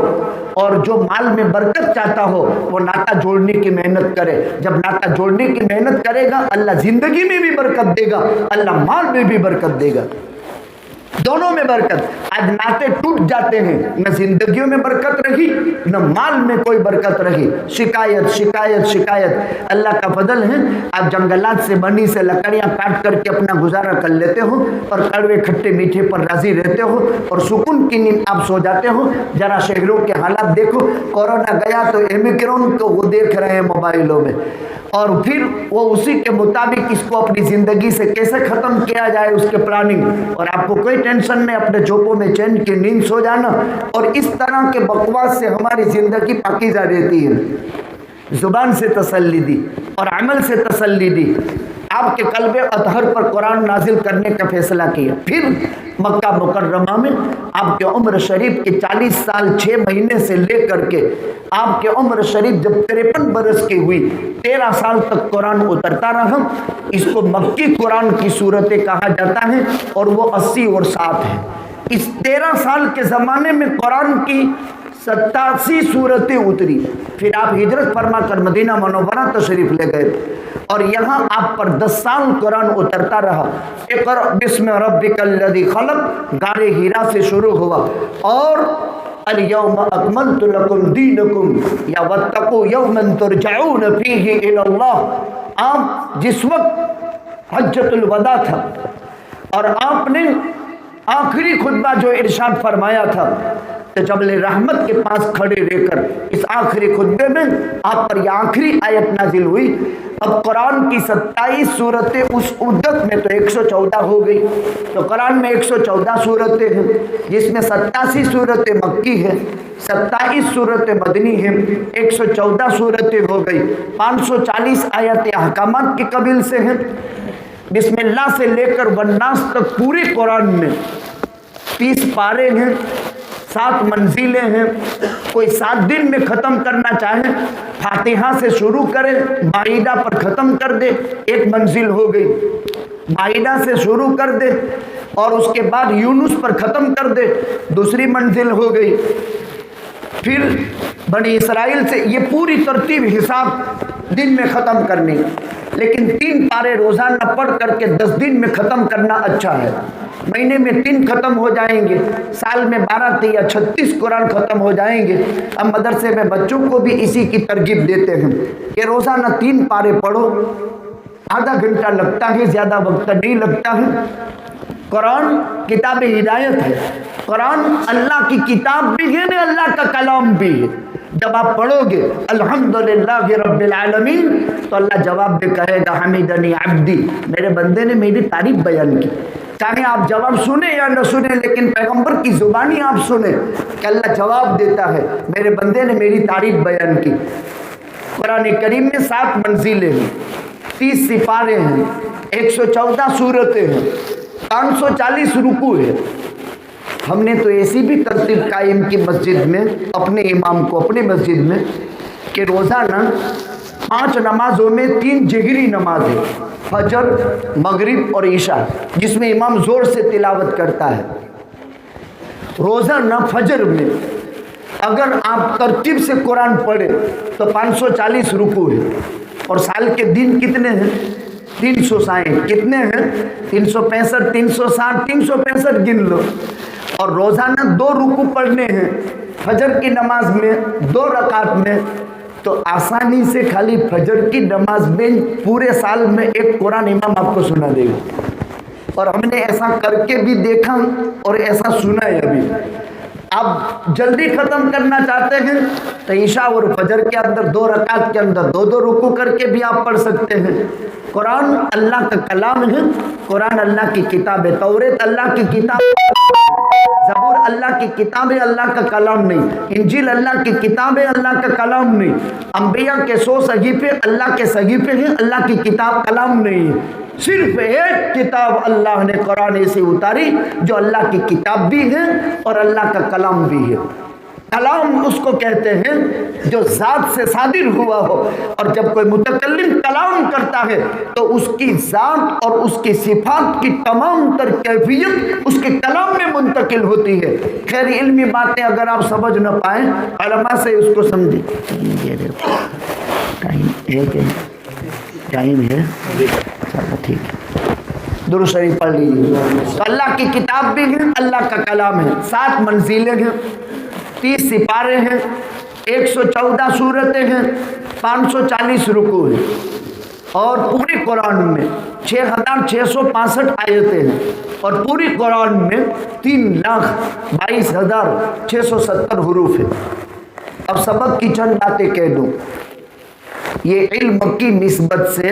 Speaker 3: और जो माल में बरकत चाहता हो वो नाता जोड़ने की मेहनत करे। जब नाता जोड़ने की मेहनत करेगा अल्लाह ज़िंदगी में भी बरकत देगा, अल्लाह माल में भी बरकत देगा, दोनों में बरकत। आज नाते टूट जाते हैं, न जिंदगियों में बरकत रही न माल में कोई बरकत रही। शिकायत शिकायत शिकायत। अल्लाह का फजल है आप जंगलात से बनी से लकड़ियां काट करके अपना गुजारा कर लेते हो और कड़वे खट्टे मीठे पर राजी रहते हो और सुकून की नींद आप सो जाते हो। जरा शहरों के हालात देखो, कोरोना गया तो ओमिक्रॉन को वो देख रहे हैं मोबाइलों में और फिर वो उसी के मुताबिक इसको अपनी ज़िंदगी से कैसे ख़त्म किया जाए उसके प्लानिंग। और आपको कोई टेंशन नहीं, अपने जोपों में चैन की नींद सो जाना। और इस तरह के बकवास से हमारी ज़िंदगी पाकीज़ा रहती है। ज़ुबान से तसल्ली दी और अमल से तसल्ली दी। आपके कल्बे अतहर पर कुरान नाजिल करने का फैसला किया। फिर मक्का मुकर्रमा में आपके उम्र शरीफ के 40 साल 6 महीने से लेकर के आपके उम्र शरीफ जब 53 बरस की हुई 13 साल तक कुरान उतरता रहा। इसको मक्की कुरान की सूरतें कहा जाता है और वो 80 और 7 है। इस 13 साल के ज़माने में कुरान की 87 सूरतें उतरी। फिर आप हिजरत फरमा कर मदीना मनोवरा तशरीफ ले गए और यहाँ आप पर 10 साल कुरान उतरता रहा। इक़रा बिस्मि रब्बिकल्लज़ी खलक़ गारे हीरा से शुरू हुआ और अल-यौम अकमलतु लकुम दीनकुम या वत्तक़ू यौमन तुरजऊन फ़ीही इलल्लाह। आप जिस वक्त हज्जतुल वदा था और आपने आखिरी खुतबा जो इरशाद फरमाया था तो जबल रहमत के पास खड़े रहकर इस आखिरी खुतबे में आप पर यह आखिरी आयत नाजिल हुई। अब कुरान की 27 सूरतें उस उद्दत में तो 114 हो गई। तो कुरान में 114 सूरतें हैं जिसमें 87 सूरतें मक्की हैं, 27 सूरतें मदनी हैं, 114 सूरतें हो गई। 540 आयतें अहकामात के कबील से हैं। बिस्मिल्लाह से लेकर वन्नास तक पूरे कुरान में 30 पारे हैं, 7 मंजिलें हैं। कोई 7 दिन में ख़त्म करना चाहे फातिहा से शुरू करे, माइदा पर ख़त्म कर दे, 1 मंजिल हो गई। माइदा से शुरू कर दे और उसके बाद यूनुस पर ख़त्म कर दे, दूसरी मंजिल हो गई। फिर बनी इसराइल से ये पूरी तरतीब हिसाब दिन में ख़त्म करनी, लेकिन 3 पारे रोज़ाना पढ़ करके 10 दिन में ख़त्म करना अच्छा है। महीने में 3 ख़त्म हो जाएंगे, साल में 12 या 36 कुरान ख़त्म हो जाएंगे। अब मदरसे में बच्चों को भी इसी की तरगीब देते हैं कि रोज़ाना 3 पारे पढ़ो, आधा घंटा लगता है, ज़्यादा वक्त नहीं लगता है। कुरान किताब हिदायत है, कुरान अल्लाह की किताब भी है ना, अल्लाह का कलाम भी है। जब आप पढ़ोगे अल्हम्दुलिल्लाह रब्बिल आलमीन तो अल्लाह जवाब भी कहेगा हमीदनी अब्दी, मेरे बंदे ने मेरी तारीफ बयान की। चाहे आप जवाब सुने या न सुने, लेकिन पैगंबर की ज़ुबानी आप सुने कि अल्लाह जवाब देता है मेरे बंदे ने मेरी तारीफ बयान की। कुरान करीम में 7 मंजिलें हैं, 30 सिपारे हैं, 114 सूरतें हैं, 540 रुकू है। हमने तो ऐसी भी तरतीब कायम की मस्जिद में, अपने इमाम को अपनी मस्जिद में, कि रोज़ाना 5 नमाजों में 3 जहरी नमाज है, फजर, मगरिब और ईशा, जिसमें इमाम ज़ोर से तिलावत करता है। रोज़ाना फजर में अगर आप तरतीब से कुरान पढ़े तो 540 रुकू है, और साल के दिन कितने हैं? 360। कितने हैं? 365, 360, 365 गिन लो। और रोज़ाना 2 रुकू पढ़ने हैं फजर की नमाज में, 2 रकात में, तो आसानी से खाली फजर की नमाज में पूरे साल में 1 कुरान इमाम आपको सुना देगा। और हमने ऐसा करके भी देखा और ऐसा सुना है अभी। आप जल्दी ख़त्म करना चाहते हैं तो ईशा और फजर के अंदर 2 रकात के अंदर 2-2 रुकू करके भी आप पढ़ सकते हैं। कुरान अल्लाह का कलाम है, कुरान अल्लाह की किताब है, तौरेत अल्लाह की किताब, ज़बूर अल्लाह की किताब है, अल्लाह का कलाम नहीं। इंजील अल्लाह की किताब है, अल्लाह का कलाम नहीं। अंबिया के 100 सहीफे अल्लाह के सहीफे हैं, अल्लाह की किताब कलाम नहीं है। सिर्फ एक किताब अल्लाह ने कुरान ऐसी उतारी जो अल्लाह की किताब भी है और अल्लाह का कलाम भी है। कलाम उसको कहते हैं जो ज़ात से सादिर हुआ हो, और जब कोई मुतकल्लिम कलाम करता है तो उसकी ज़ात और उसकी सिफात की तमाम तर कैफियत उसके कलाम में मुंतकिल होती है। खैर इल्मी बातें अगर आप समझ न पाए, उलमा से उसको समझे। टाइम है क्या? टाइम है, चलो ठीक है। दुरूद शरीफ पढ़ लीजिए। तो अल्लाह की किताब भी है, अल्लाह का कलाम है। 7 मंजिलें हैं, 30 सिपारे हैं, 114 सूरतें हैं, 540 रुकू हैं, और पूरे कुरान में 6665 आयतें हैं, और पूरी कुरान में 3,22,670 हुरूफ है। अब सबक की चंद बातें कह दूँ। ये इल्म की निस्बत से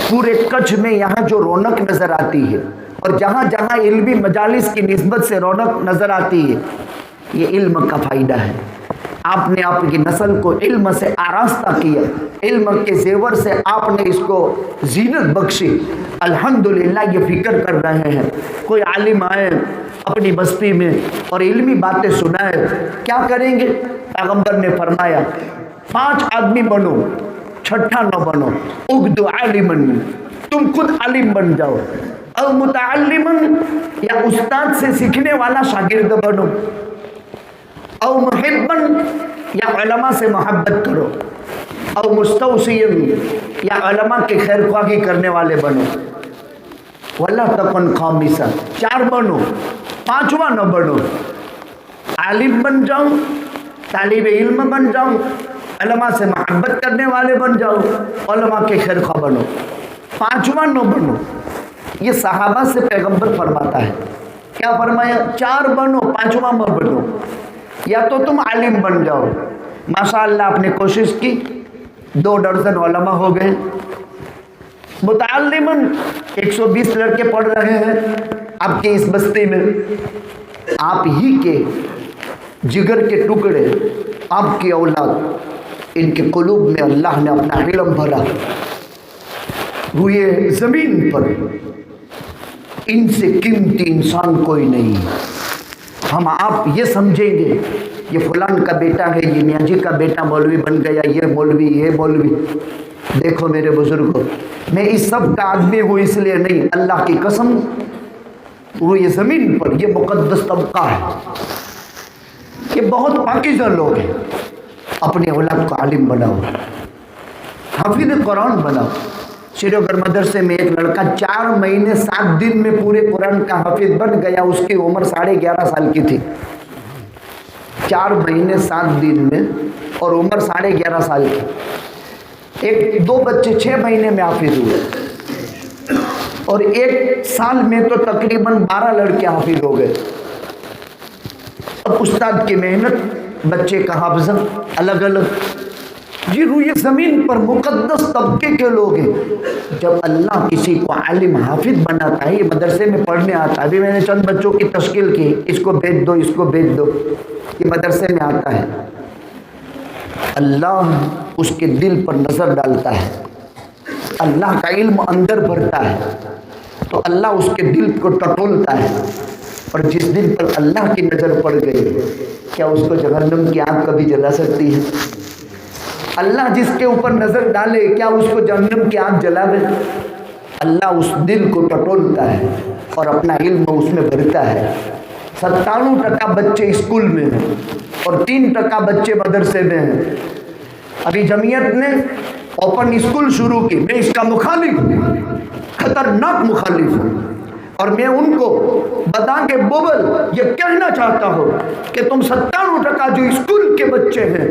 Speaker 3: पूरे कच्छ में यहाँ जो रौनक नज़र आती है, और जहाँ जहाँ इल्मी मजालिस की निस्बत से रौनक नज़र आती है, ये इल्म का फ़ायदा है। आपने आपकी नस्ल को इल्म से आरास्ता किया, इल्म के ज़ेवर से आपने इसको जीनत बख्शी। अल्हम्दुलिल्लाह ये फ़िक्र कर रहे हैं कोई आलिम आए अपनी बस्ती में और इल्मी बातें सुनाए, क्या करेंगे? पैगंबर ने फरमाया 5 आदमी बनो, 6ठा न बनो। उग्दु आलिमन, तुम खुद आलिम बन जाओ, और मुतअल्लिमन या उस्ताद से सीखने वाला शागिर्द बनो, और मुहिब्बन या उलमा से मोहब्बत करो, और मुस्तौसियन या उलमा के खैरख्वाही करने वाले बनो। वला तकुन खामिसा, 4 बनो, 5वां न बनो। आलिम बन जाओ, तालिब इल्म बन जाओ, उलमा से मोहब्बत करने वाले बन जाओ, उलमा के खैरख्वाह बनो। 5वां न बनो। ये सहाबा से पैगंबर फरमाता है। क्या फरमाया? 4 बनो, 5वां मत बनो। या तो तुम आलिम बन जाओ, माशाअल्लाह आपने कोशिश की, 2 दर्जन उलमा हो गए। मुतअल्लिमन 120 लड़के पढ़ रहे हैं आपकी इस बस्ती में। आप ही के जिगर के टुकड़े, आपकी औलाद, इनके कुलूब में अल्लाह ने अपना इल्म भरा। हुए ज़मीन पर इनसे कीमती इंसान कोई नहीं। ہم آپ یہ سمجھیں گے یہ فلان کا بیٹا ہے، یہ میاں جی کا بیٹا مولوی بن گیا، یہ مولوی. دیکھو میرے بزرگوں، میں اس سب کا آدمی ہوں اس لیے نہیں، اللہ کی قسم وہ یہ زمین پر یہ مقدس طبقہ ہے، یہ بہت پاکیزہ لوگ ہیں. اپنے اولاد کو عالم بناؤ، حافظ قرآن بناؤ. سری نگر مدرسے میں ایک لڑکا 4 مہینے 7 دن میں پورے قرآن کا حافظ بن گیا. اس کی عمر 11.5 سال کی تھی. 4 مہینے 7 دن میں اور عمر 11.5 سال کی. 2 بچے 6 مہینے میں حافظ ہوئے اور 1 سال میں تو تقریباً 12 لڑکے حافظ ہو گئے. اب استاد کی محنت، بچے کا حافظہ الگ الگ. یہ روئے زمین پر مقدس طبقے کے لوگ ہیں. جب اللہ کسی کو عالم حافظ بناتا ہے، یہ مدرسے میں پڑھنے آتا ہے. ابھی میں نے چند بچوں کی تشکیل کی، اس کو بھیج دو، اس کو بھیج دو، یہ مدرسے میں آتا ہے. اللہ اس کے دل پر نظر ڈالتا ہے، اللہ کا علم اندر بھرتا ہے تو اللہ اس کے دل کو ٹٹولتا ہے. اور جس دل پر اللہ کی نظر پڑ گئی، کیا اس کو جہنم کی آگ کبھی جلا سکتی ہے؟ اللہ جس کے اوپر نظر ڈالے، کیا اس کو جہنم کی آگ جلاوے؟ اللہ اس دل کو ٹٹولتا ہے اور اپنا علم اس میں بھرتا ہے. 97% بچے اسکول میں ہیں اور 3% بچے مدرسے میں ہیں. ابھی جمعیت نے اوپن اسکول شروع کی، میں اس کا مخالف ہوں، خطرناک مخالف ہوں. اور میں ان کو بتا کے بوبل یہ کہنا چاہتا ہوں کہ تم 97% جو اسکول کے بچے ہیں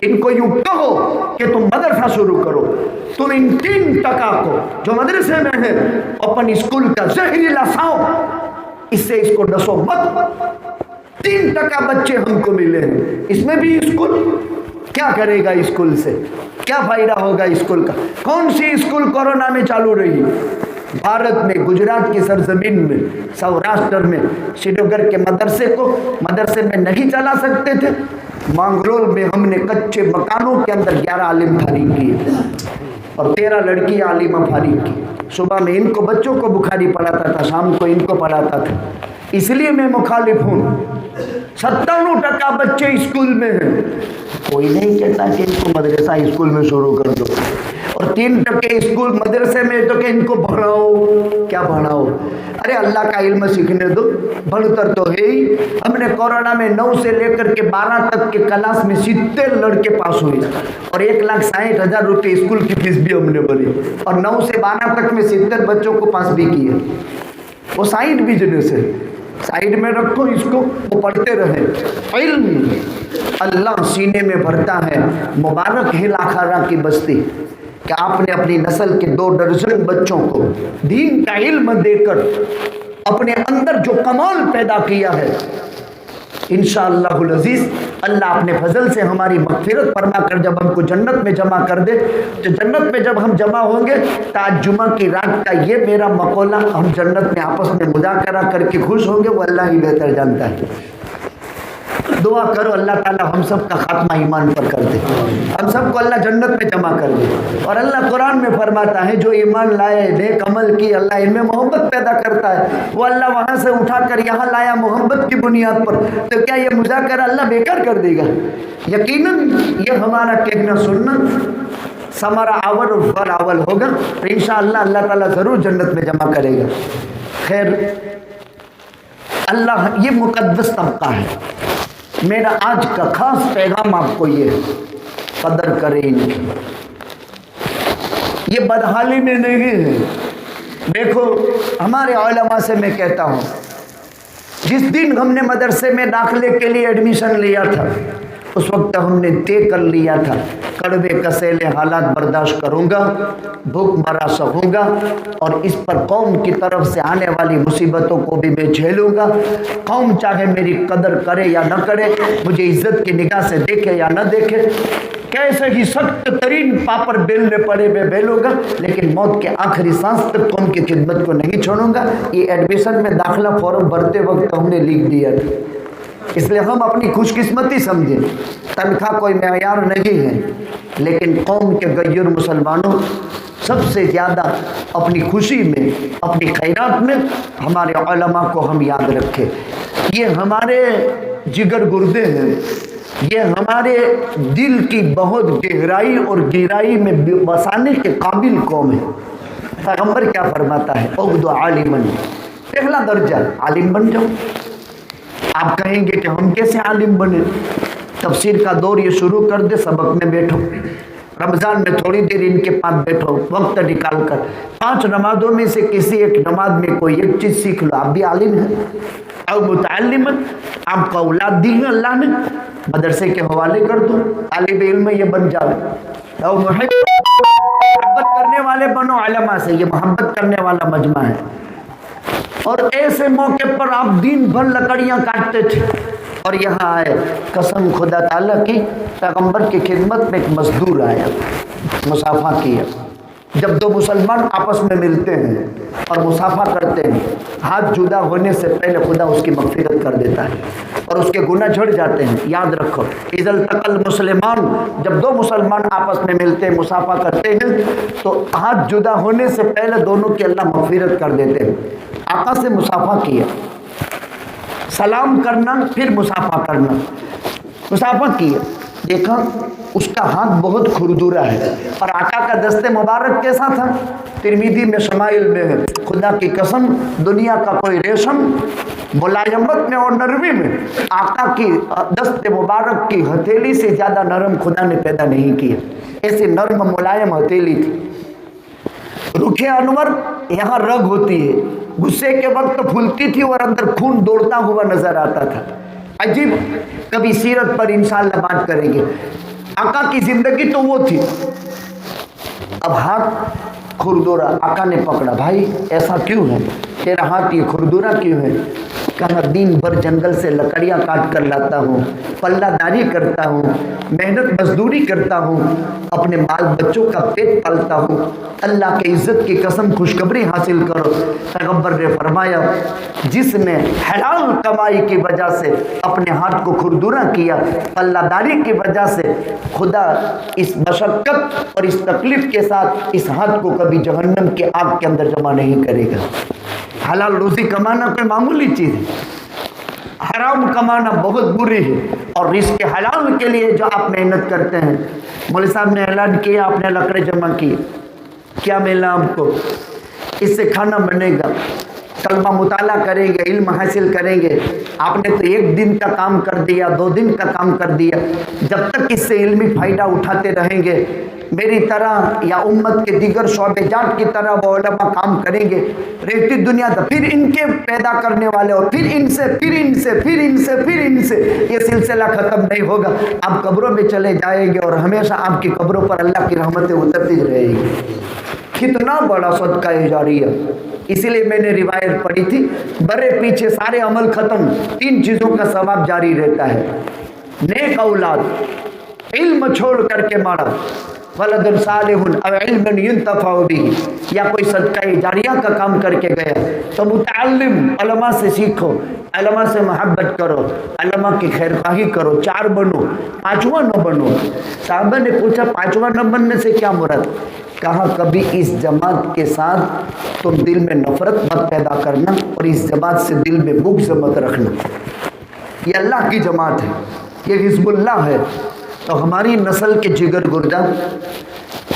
Speaker 3: ان کو یوں کہو کہ تم مدرسہ شروع کرو. تم ان 3% کو جو مدرسے میں ہیں اوپن اسکول کا زہریلا سانپ، اس سے اس کو ڈسو مت. 3% بچے ہم کو ملے ہیں، اس میں بھی اسکول کیا کرے گا؟ اسکول سے کیا فائدہ ہوگا؟ اسکول کا کون سی اسکول کورونا میں چالو رہی؟ بھارت میں، گجرات کی سرزمین میں، سوراشٹر میں سری نگر کے مدرسے میں نہیں چلا سکتے تھے. مانگرول میں ہم نے کچے مکانوں کے اندر 11 عالم فارغ کیے اور 13 لڑکی عالمہ فارغ کی. صبح میں ان کو بچوں کو بخاری پڑھاتا تھا، شام کو ان کو پڑھاتا تھا. اس لیے میں مخالف ہوں. 97% بچے اسکول میں ہیں، کوئی نہیں کہتا کہ ان کو مدرسہ اسکول میں شروع کر دو. اور 3% اسکول مدرسے میں تو کہ ان کو پڑھاؤ. کیا پڑھاؤ؟ ارے اللہ کا علم سیکھنے دو، بڑھتر تو ہے ہی. ہم نے کورونا میں 9 سے لے کر کے 12 تک کے کلاس میں 70 لڑکے پاس ہوئے اور 1,60,000 روپے اسکول کی فیس بھی ہم نے بھری اور 9 سے 12 تک میں 70 بچوں کو پاس بھی کیے. وہ سائڈ بزنس ہے، سائڈ میں رکھو اس کو، وہ پڑھتے رہے. علم اللہ سینے میں بھرتا ہے. مبارک ہے لاکھارا کی بستی کہ آپ نے اپنی نسل کے 2 درجن بچوں کو دین کا علم دے کر اپنے اندر جو کمال پیدا کیا ہے. انشاءاللہ العزیز اللہ اپنے فضل سے ہماری مغفرت فرما کر جب ہم کو جنت میں جمع کر دے، تو جنت میں جب ہم جمع ہوں گے تو آج جمعہ کی رات کا یہ میرا مقولہ ہم جنت میں آپس میں مذاکرہ کر کے خوش ہوں گے، وہ اللہ ہی بہتر جانتا ہے. دعا کرو اللہ تعالیٰ ہم سب کا خاتمہ ایمان پر کر دے، ہم سب کو اللہ جنت میں جمع کر دے. اور اللہ قرآن میں فرماتا ہے جو ایمان لائے، نیک عمل کی، اللہ ان میں محبت پیدا کرتا ہے. وہ اللہ وہاں سے اٹھا کر یہاں لایا محبت کی بنیاد پر، تو کیا یہ مذاکرہ اللہ بیکار کر دے گا؟ یقیناً یہ ہمارا کہنا سننا ثمرہ اول اور فر اول ہوگا. انشاءاللہ اللہ تعالیٰ ضرور جنت میں جمع کرے گا. خیر، اللہ یہ مقدس طبقہ ہے. میرا آج کا خاص پیغام آپ کو یہ قدر کرے ان کی. یہ بدحالی میں نہیں ہے. دیکھو ہمارے علماء سے میں کہتا ہوں، جس دن ہم نے مدرسے میں داخلے کے لیے ایڈمیشن لیا تھا اس وقت ہم نے طے کر لیا تھا کڑوے کسیلے حالات برداشت کروں گا، بھوک مرا سہوں گا، اور اس پر قوم کی طرف سے آنے والی مصیبتوں کو بھی میں جھیلوں گا. قوم چاہے میری قدر کرے یا نہ کرے، مجھے عزت کی نگاہ سے دیکھے یا نہ دیکھے، کیسے ہی سخت ترین پاپڑ بیلنے پڑے میں بیلوں گا، لیکن موت کے آخری سانس تک قوم کی خدمت کو نہیں چھوڑوں گا. یہ ایڈمیشن میں داخلہ فارم بھرتے وقت ہم نے لکھ دیا تھا، اس لیے ہم اپنی خوش قسمتی سمجھیں. تنخواہ کوئی معیار نہیں ہے، لیکن قوم کے غیر مسلمانوں سب سے زیادہ اپنی خوشی میں، اپنی خیرات میں ہمارے علماء کو ہم یاد رکھیں. یہ ہمارے جگر گردے ہیں، یہ ہمارے دل کی بہت گہرائی اور گہرائی میں بسانے کے قابل قوم ہے۔ پیغمبر کیا فرماتا ہے؟ عبد عالمن، پہلا درجہ عالم بن جاؤ۔ آپ کہیں گے کہ ہم کیسے عالم بنے؟ تفسیر کا دور یہ شروع کر دے، سبق میں بیٹھو، رمضان میں تھوڑی دیر ان کے پاس بیٹھو، وقت نکال کر 5 نمازوں میں سے کسی ایک نماز میں کوئی ایک چیز سیکھ لو، آپ بھی عالم ہیں۔ او متعلم، آپ کو اولاد دی ہے اللہ نے، مدرسے کے حوالے کر دو، طالب علم یہ بن جاوے۔ او محبت کرنے والے بنو علماء سے، یہ محبت کرنے والا مجمع ہے۔ اور ایسے موقع پر آپ دن بھر لکڑیاں کاٹتے تھے، اور یہاں آئے، قسم خدا تعالیٰ کی، پیغمبر کی خدمت میں ایک مزدور آیا، مصافحہ کیا۔ جب دو مسلمان آپس میں ملتے ہیں اور مصافحہ کرتے ہیں، ہاتھ جدا ہونے سے پہلے خدا اس کی مغفرت کر دیتا ہے اور اس کے گناہ جھڑ جاتے ہیں۔ یاد رکھو، اذا التقى المسلمان، جب دو مسلمان آپس میں ملتے ہیں، مصافحہ کرتے ہیں، تو ہاتھ جدا ہونے سے پہلے دونوں کی اللہ مغفرت کر دیتے ہیں۔ آقا سے مصافحہ کیا، سلام کرنا، پھر مصافحہ کرنا، مصافحہ کیا، دیکھا اس کا ہاتھ بہت کھردرا ہے، اور آقا کا دست مبارک کیسا تھا؟ ترمذی میں شمائل میں ہے، خدا کی قسم دنیا کا کوئی ریشم ملائمت میں اور نرمی میں آقا کی دست مبارک کی ہتھیلی سے زیادہ نرم خدا نے پیدا نہیں کیا، ایسی نرم ملائم ہتھیلی تھی۔ رخ انور یہاں رگ ہوتی ہے، غصے کے وقت پھولتی تھی اور اندر خون دوڑتا ہوا نظر آتا تھا۔ عجیب، کبھی سیرت پر انشاءاللہ بات کریں گے۔ آقا کی زندگی تو وہ تھی۔ اب ہاتھ کھردورا، آقا نے پکڑا، بھائی ایسا کیوں ہے؟ تیرا ہاتھ یہ کھردورا کیوں ہے؟ کہا دن بھر جنگل سے لکڑیاں کاٹ کر لاتا ہوں، پلہ داری کرتا ہوں، محنت مزدوری کرتا ہوں، اپنے بال بچوں کا پیٹ پالتا ہوں، اللہ کی عزت کی قسم خوشخبری حاصل کرو۔ پیغمبر نے فرمایا جس نے حلال کمائی کی وجہ سے اپنے ہاتھ کو کھردرا کیا، پلہ داری کی وجہ سے، خدا اس مشقت اور اس تکلیف کے ساتھ اس ہاتھ کو کبھی جہنم کی آگ کے اندر جمع نہیں کرے گا۔ حلال روزی کمانا کوئی معمولی چیز ہے، حرام کمانا بہت بری ہے، اور رزق حلال کے لیے جو آپ محنت کرتے ہیں، مولوی صاحب نے اعلان کیا، آپ نے لکڑے جمع کی، کیا ملا آپ کو؟ اس سے کھانا بنے گا، کلمہ مطالعہ کریں گے، علم حاصل کریں گے۔ آپ نے تو 1 دن کا کام کر دیا، 2 دن کا کام کر دیا، جب تک اس سے علمی فائدہ اٹھاتے رہیں گے، میری طرح یا امت کے دیگر شعبے جات کی طرح وہ علماء کام کریں گے، رہتی دنیا تھا، پھر ان کے پیدا کرنے والے، اور پھر ان سے، پھر ان سے، پھر ان سے، پھر ان سے، یہ سلسلہ ختم نہیں ہوگا۔ آپ قبروں میں چلے جائیں گے اور ہمیشہ آپ کی قبروں پر اللہ کی رحمتیں اترتی رہے گی۔ کتنا بڑا صدقہ جاریہ! اسی لیے میں نے روایت پڑھی تھی، برے پیچھے سارے عمل ختم، 3 چیزوں کا ثواب جاری رہتا ہے: نیک اولاد، علم چھوڑ کر کے مارا، ولد صالح او علم ينتفع به، یا کوئی صدقہ جاریہ کا کام کر کے گیا۔ تو متعلم، علماء سے سیکھو، علماء سے محبت کرو، علماء کی خیر خواہی کرو، 4 بنو، 5واں نہ بنو۔ صحابہ نے پوچھا 5واں نہ بننے سے کیا مراد؟ کہا کبھی اس جماعت کے ساتھ تم دل میں نفرت مت پیدا کرنا، اور اس جماعت سے دل میں بغض مت رکھنا۔ یہ اللہ کی جماعت ہے، یہ حزب اللہ ہے۔ تو ہماری نسل کے جگر گردہ،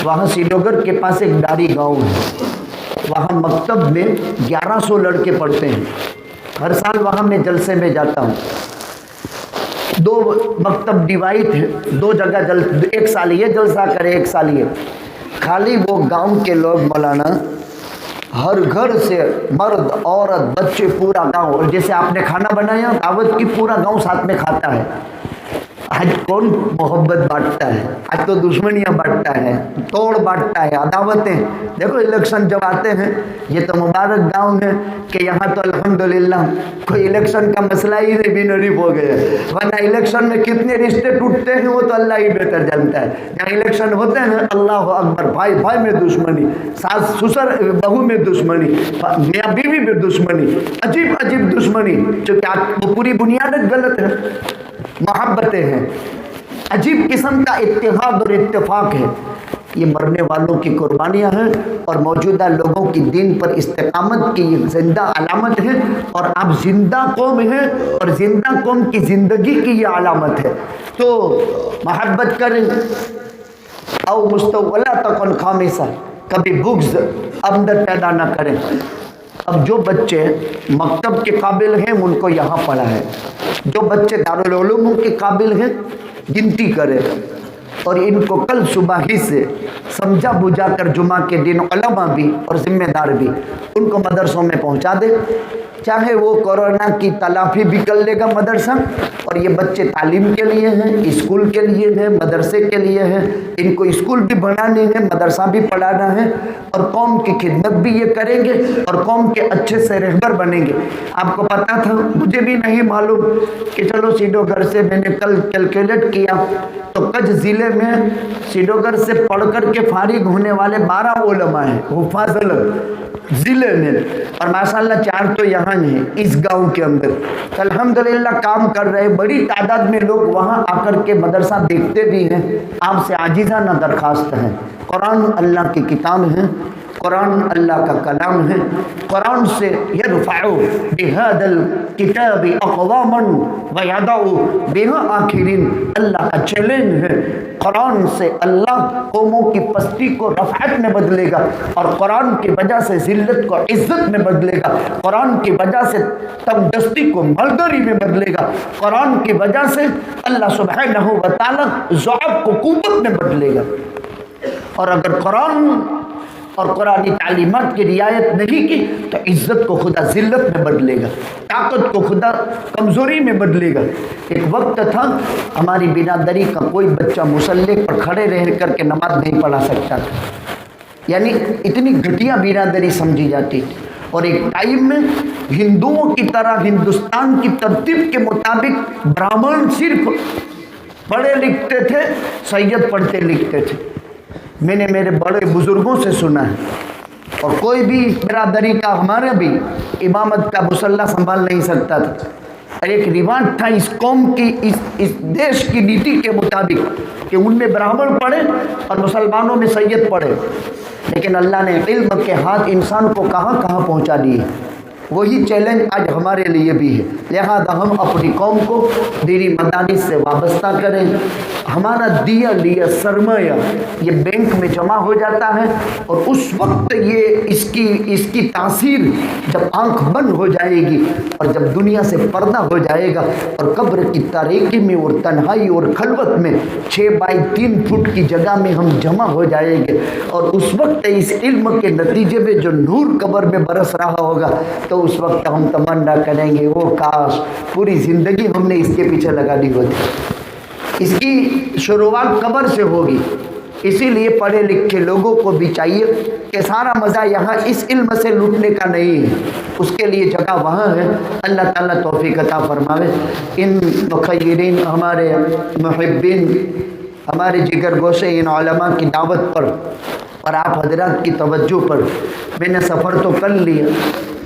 Speaker 3: وہاں سینوگر کے پاس ایک ڈاری گاؤں ہے، وہاں مکتب میں 1100 لڑکے پڑھتے ہیں۔ ہر سال وہاں میں جلسے میں جاتا ہوں۔ 2 مکتب ڈیوائٹ ہے، 2 جگہ ایک سال یہ جلسہ کرے، ایک سال یہ۔ خالی وہ گاؤں کے لوگ مولانا، ہر گھر سے مرد عورت بچے پورا گاؤں، اور جیسے آپ نے کھانا بنایا دعوت کی، پورا گاؤں ساتھ میں کھاتا ہے۔ آج کون محبت بانٹتا ہے؟ آج تو دشمنیاں بانٹتا ہے، توڑ بانٹتا ہے، عداوتیں۔ دیکھو الیکشن جب آتے ہیں، یہ تو مبارک گاؤں ہے کہ یہاں تو الحمدللہ کوئی الیکشن کا مسئلہ ہی نہیں، بھی نریف ہو گیا، ورنہ الیکشن میں کتنے رشتے ٹوٹتے ہیں وہ تو اللہ ہی بہتر جانتا ہے۔ جہاں الیکشن ہوتے ہیں اللہ اکبر، بھائی بھائی میں دشمنی، ساس سسر بہو میں دشمنی، میاں بیوی میں دشمنی، عجیب عجیب دشمنی، چونکہ وہ پوری بنیاد غلط ہے۔ محبتیں ہیں، عجیب قسم کا اتحاد اور اتفاق ہے یہ مرنے والوں کی قربانیاں ہیں اور موجودہ لوگوں کی دین پر استقامت کی یہ زندہ علامت ہے، اور آپ زندہ قوم ہیں اور زندہ قوم کی زندگی کی یہ علامت ہے۔ تو محبت کریں او مستولا تکن خامسہ، کبھی بغض اندر پیدا نہ کریں۔ اب جو بچے مکتب کے قابل ہیں ان کو یہاں پڑھا ہے، جو بچے دارالعلوم کے قابل ہیں گنتی کریں، اور ان کو کل صبح ہی سے سمجھا بجھا کر جمعہ کے دن علماء بھی اور ذمہ دار بھی ان کو مدرسوں میں پہنچا دے، چاہے وہ کورونا کی تلافی بھی کر لے گا مدرسہ، اور یہ بچے تعلیم کے لیے ہیں، اسکول کے لیے ہیں، مدرسے کے لیے ہیں، ان کو اسکول بھی بنانے ہیں، مدرسہ بھی پڑھانا ہے، اور قوم کی خدمت بھی یہ کریں گے اور قوم کے اچھے سے رہبر بنیں گے۔ آپ کو پتا تھا، مجھے بھی نہیں معلوم کہ چلو سیڈو گھر سے میں نے کل کیلکولیٹ کیا تو کچھ ضلع میں سیڈو گھر سے پڑھ کر کے فارغ ہونے والے 12 علماء ہیں حفاظ ضلع میں، اور ماشاءاللہ 4 تو یہاں ہیں اس گاؤں کے اندر، الحمدللہ کام کر رہے، بڑی تعداد میں لوگ وہاں آ کر کے مدرسہ دیکھتے بھی ہیں۔ آپ سے عاجزانہ درخواست ہے، قرآن اللہ کی کتاب ہے، قرآن اللہ کا کلام ہے، قرآن سے یرفع بہذا الکتاب اقواما ویضع بها آخرین، اللہ کا چیلنج ہے۔ قرآن سے اللہ قوموں کی پستی کو رفعت میں بدلے گا، اور قرآن کی وجہ سے ذلت کو عزت میں بدلے گا، قرآن کی وجہ سے تنگ دستی کو مردری میں بدلے گا، قرآن کی وجہ سے اللہ سبحانہ و تعالی ضعف کو قوت میں بدلے گا۔ اور اگر قرآن اور قرآنی تعلیمات کی رعایت نہیں کی تو عزت کو خدا ذلت میں بدلے گا، طاقت کو خدا کمزوری میں بدلے گا۔ ایک وقت تھا ہماری برادری کا کوئی بچہ مصلی پر کھڑے رہ کر کے نماز نہیں پڑھا سکتا تھا، یعنی اتنی گھٹیا برادری سمجھی جاتی تھی، اور ایک ٹائم میں ہندوؤں کی طرح ہندوستان کی ترتیب کے مطابق برہمن صرف پڑھے لکھتے تھے، سید پڑھتے لکھتے تھے۔ میں نے میرے بڑے بزرگوں سے سنا ہے، اور کوئی بھی برادری کا ہمارا بھی امامت کا مصلی سنبھال نہیں سکتا تھا، اور ایک رواج تھا اس قوم کی اس دیش کی نیتی کے مطابق کہ ان میں برہمن پڑھے اور مسلمانوں میں سید پڑھے، لیکن اللہ نے علم کے ہاتھ انسان کو کہاں کہاں پہنچا دیے۔ وہی چیلنج آج ہمارے لیے بھی ہے، لہذا ہم اپنی قوم کو دینی مدارس سے وابستہ کریں۔ ہمارا دیا لیا سرمایہ یہ بینک میں جمع ہو جاتا ہے، اور اس وقت یہ اس کی تاثیر جب آنکھ بند ہو جائے گی اور جب دنیا سے پردہ ہو جائے گا اور قبر کی تاریکی میں اور تنہائی اور خلوت میں 6 بائی 3 فٹ کی جگہ میں ہم جمع ہو جائیں گے، اور اس وقت اس علم کے نتیجے میں جو نور قبر میں برس رہا ہوگا تو اس وقت ہم تمنا کریں گے وہ کاش پوری زندگی ہم نے اس کے پیچھے لگا دی ہوتی۔ اس کی شروعات قبر سے ہوگی، اسی لیے پڑھے لکھے لوگوں کو بھی چاہیے کہ سارا مزہ یہاں اس علم سے لوٹنے کا نہیں ہے، اس کے لیے جگہ وہاں ہے۔ اللہ تعالیٰ توفیق عطا فرماوے۔ ان مخیرین، ہمارے محبین، ہمارے جگر گوشے ان علماء کی دعوت پر اور آپ حضرات کی توجہ پر میں نے سفر تو کر لیا،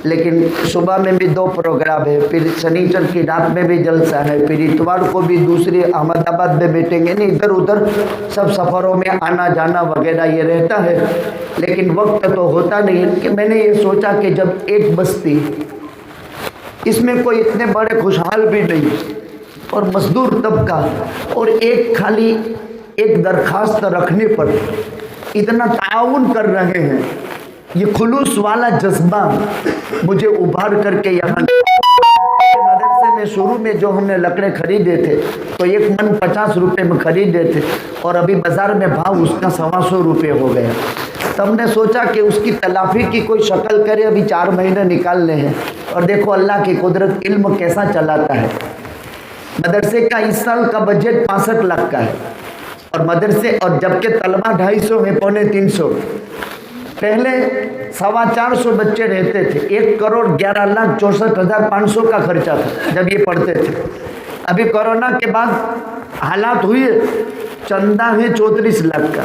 Speaker 3: لیکن صبح میں بھی 2 پروگرام ہے، پھر شنیچر کی رات میں بھی جلسہ ہے، پھر اتوار کو بھی دوسری احمد آباد میں بیٹھیں گے، نہیں ادھر ادھر سب سفروں میں آنا جانا وغیرہ یہ رہتا ہے، لیکن وقت تو ہوتا نہیں ہے۔ کہ میں نے یہ سوچا کہ جب ایک بستی، اس میں کوئی اتنے بڑے خوشحال بھی نہیں اور مزدور طبقہ، اور خالی ایک درخواست رکھنے پر اتنا تعاون کر رہے ہیں، یہ خلوص والا جذبہ مجھے ابھار کر کے یہاں مدرسے میں شروع میں جو ہم نے لکڑے خریدے تھے تو 1 من 50 روپے میں خریدے تھے، اور ابھی بازار میں بھاؤ اس کا 125 روپے ہو گیا۔ تو ہم نے سوچا کہ اس کی تلافی کی کوئی شکل کرے، ابھی 4 مہینے نکالنے ہیں، اور دیکھو اللہ کی قدرت علم کیسا چلاتا ہے۔ مدرسے کا اس سال کا بجٹ 65 لاکھ کا ہے، اور مدرسے اور جبکہ طلبہ 250 ہیں، 250 پہلے 425 بچے رہتے تھے، 1,11,64,500 کا خرچہ تھا جب یہ پڑھتے تھے۔ ابھی کورونا کے بعد حالات ہوئے، چندہ ہے 34 لاکھ کا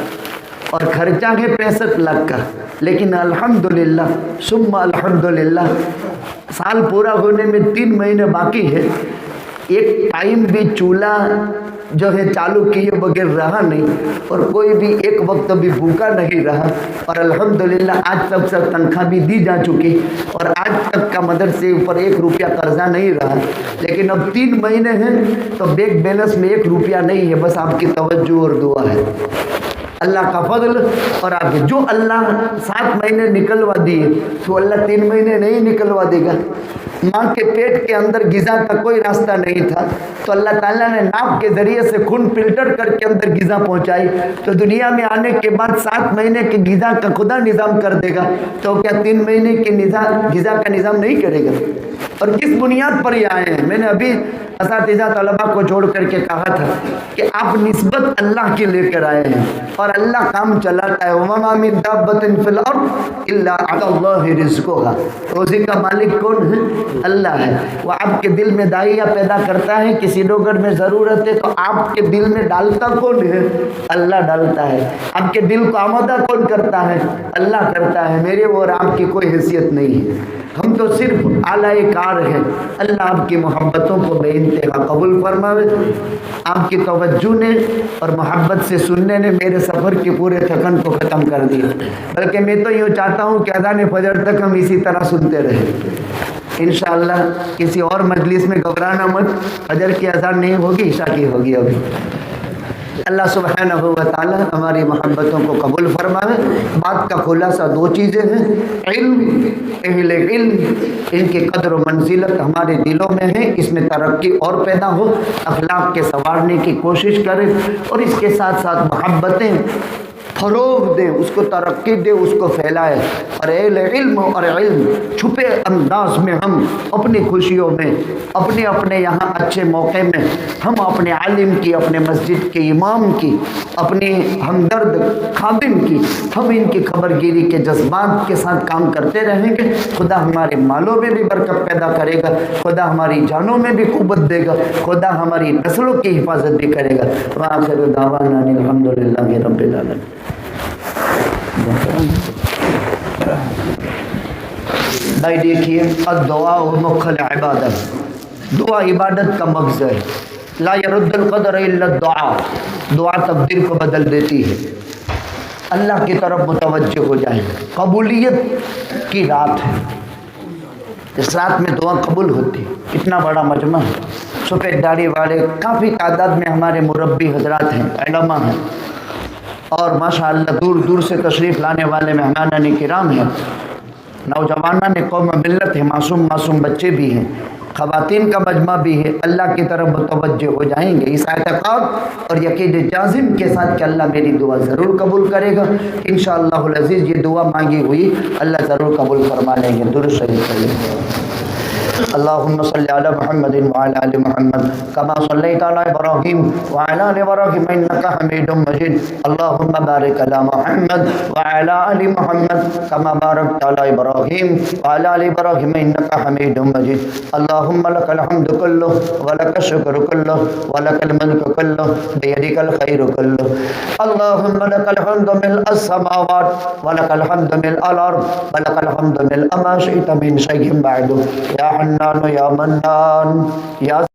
Speaker 3: اور خرچہ ہے 65 لاکھ کا، لیکن الحمدللہ ثم الحمدللہ سال پورا ہونے میں 3 مہینے باقی ہے۔ ایک ٹائم بھی چولہا जो है चालू किए बगैर रहा नहीं, और कोई भी एक वक्त भी भूखा नहीं रहा। और अल्हम्दुलिल्लाह आज तक सब तनख्वाह भी दी जा चुकी, और आज तक का मदरसे ऊपर 1 रुपया कर्जा नहीं रहा। लेकिन अब 3 महीने हैं तो बैंक बैलेंस में 1 रुपया नहीं है, बस आपकी तवज्जो और दुआ है, अल्लाह का फजल। और आगे जो अल्लाह 7 महीने निकलवा दिए तो अल्लाह 3 महीने नहीं निकलवा देगा। माँ के पेट के अंदर ग़िज़ा का कोई रास्ता नहीं था, तो अल्लाह ताला ने नाक के ज़रिए से खून फिल्टर करके अंदर ग़िज़ा पहुँचाई, तो दुनिया में आने के बाद 7 महीने के ग़िज़ा का खुदा निज़ाम कर देगा, तो क्या 3 महीने के ग़िज़ा का निज़ाम नहीं करेगा? और किस बुनियाद पर ये आए हैं? मैंने अभी असातिज़ा तलबा को जोड़ करके कहा था कि आप निस्बत अल्लाह के लेकर आए हैं, और अल्लाह काम चलाता है। वमा मिन दाब्बतिन फिल अर्द इल्ला अल्लाह रिज़्क़ुहा, रोज़ी का मालिक कौन है? अल्लाह है। वो आपके दिल में दाइया पैदा करता है, किसी डोगर में ज़रूरत है तो आपके दिल में डालता कौन है? अल्लाह डालता है। आपके दिल को आमादा कौन करता है? अल्लाह करता है। मेरे और आपकी कोई हैसियत नहीं है, हम तो सिर्फ आलाए कार हैं। अल्लाह आपकी मोहब्बतों को बेइंतहा कबूल फरमावे। आपकी तवज्जो ने और मोहब्बत से सुनने ने मेरे सफ़र के पूरे थकन को ख़त्म कर दिया। बल्कि मैं तो यूँ चाहता हूँ कि अज़ान फजर तक हम इसी तरह सुनते रहें। इंशाअल्लाह किसी और मजलिस में घबराना मत, फजर की अज़ान नहीं होगी, इशा की होगी अभी। अल्लाह सुब्हानहू व तआला हमारी मोहब्बतों को कबूल फरमावे। बात का खुलासा 2 चीज़ें हैं, इल्म, अहले इल्म, इनकी कदर व मंजिलत हमारे दिलों में है, इसमें तरक्की और पैदा हो, अखलाक के संवारने की कोशिश करें, और इसके साथ साथ मोहब्बतें फरोग दे, उसको तरक्की दे, उसको फैलाए। और इल्म और इल्म छुपे अंदाज में हम अपनी खुशियों में, अपने अपने यहाँ अच्छे मौके में हम अपने आलिम की, अपने मस्जिद के इमाम की, अपनी हमदर्द खादिम की, हम इनकी खबरगिरी के जज्बात के साथ काम करते रहेंगे। खुदा हमारे मालों में भी बरकत पैदा करेगा, खुदा हमारी जानों में भी क़ुव्वत देगा, खुदा हमारी नस्लों की हिफाजत भी करेगा। व आखिर दावाना अल्हम्दुलिल्लाहि रब्बिल आलमीन। भाई देखिए, दुआ मुख्ल इबादत, दुआ इबादत का मग़ज़ है। ला यरुद्दुल क़दर इल्ला दुआ, दुआ तक़दीर को बदल देती है। अल्लाह की तरफ मुतवज्जह हो जाए। कबूलियत की रात है, इस रात में दुआ कबूल होती है। इतना बड़ा मजमा है, सफ़ेद दाढ़ी वाले काफ़ी तादाद में हमारे मुरब्बी हजरात हैं, उलमा हैं, और माशाअल्लाह दूर दूर से तशरीफ़ लाने वाले मेहमान किराम हैं, नौजवाना ने कौम मिल्लत है, मासूम बच्चे भी हैं, ख़वातीन का मजमा भी है। अल्लाह की तरफ मुतवज्जह हो जाएंगे इस एतक़ाद और यकीन जाज़िम के साथ कि अल्लाह मेरी दुआ ज़रूर कबूल करेगा। इंशाअल्लाहुल अज़ीज़ ये दुआ मांगी हुई अल्लाह ज़रूर कबूल फरमा लेंगे। दुरूद शरीफ पढ़िए। अल्लाहुम्मा सल्लि अला मुहम्मदिन व अला आलि मुहम्मद कमा सल्लैता अला इब्राहीम व अला आलि इब्राहीम इन्नका हमीदुम मजीद। अल्लाहुम्मा बारिक अला मुहम्मद व अला आलि मुहम्मद कमा बारकता अला इब्राहीम व अला आलि इब्राहीम इन्नका हमीदुम मजीद। अल्लाहुम्मा लकल हम्दु कुल्लुहु व लकश शुक्र कुल्लुहु व लकल मुल्कु कुल्लुहु बियदिकल खैरु कुल्लुहु। अल्लाहुम्मा लकल हम्दु मिल्अस समावात व लकल हम्दु मिल्अल अर्द व लकल हम्दु मिल्अ मा शि'ता मिन शैइन बअदु। या हन्नान या मन्नान या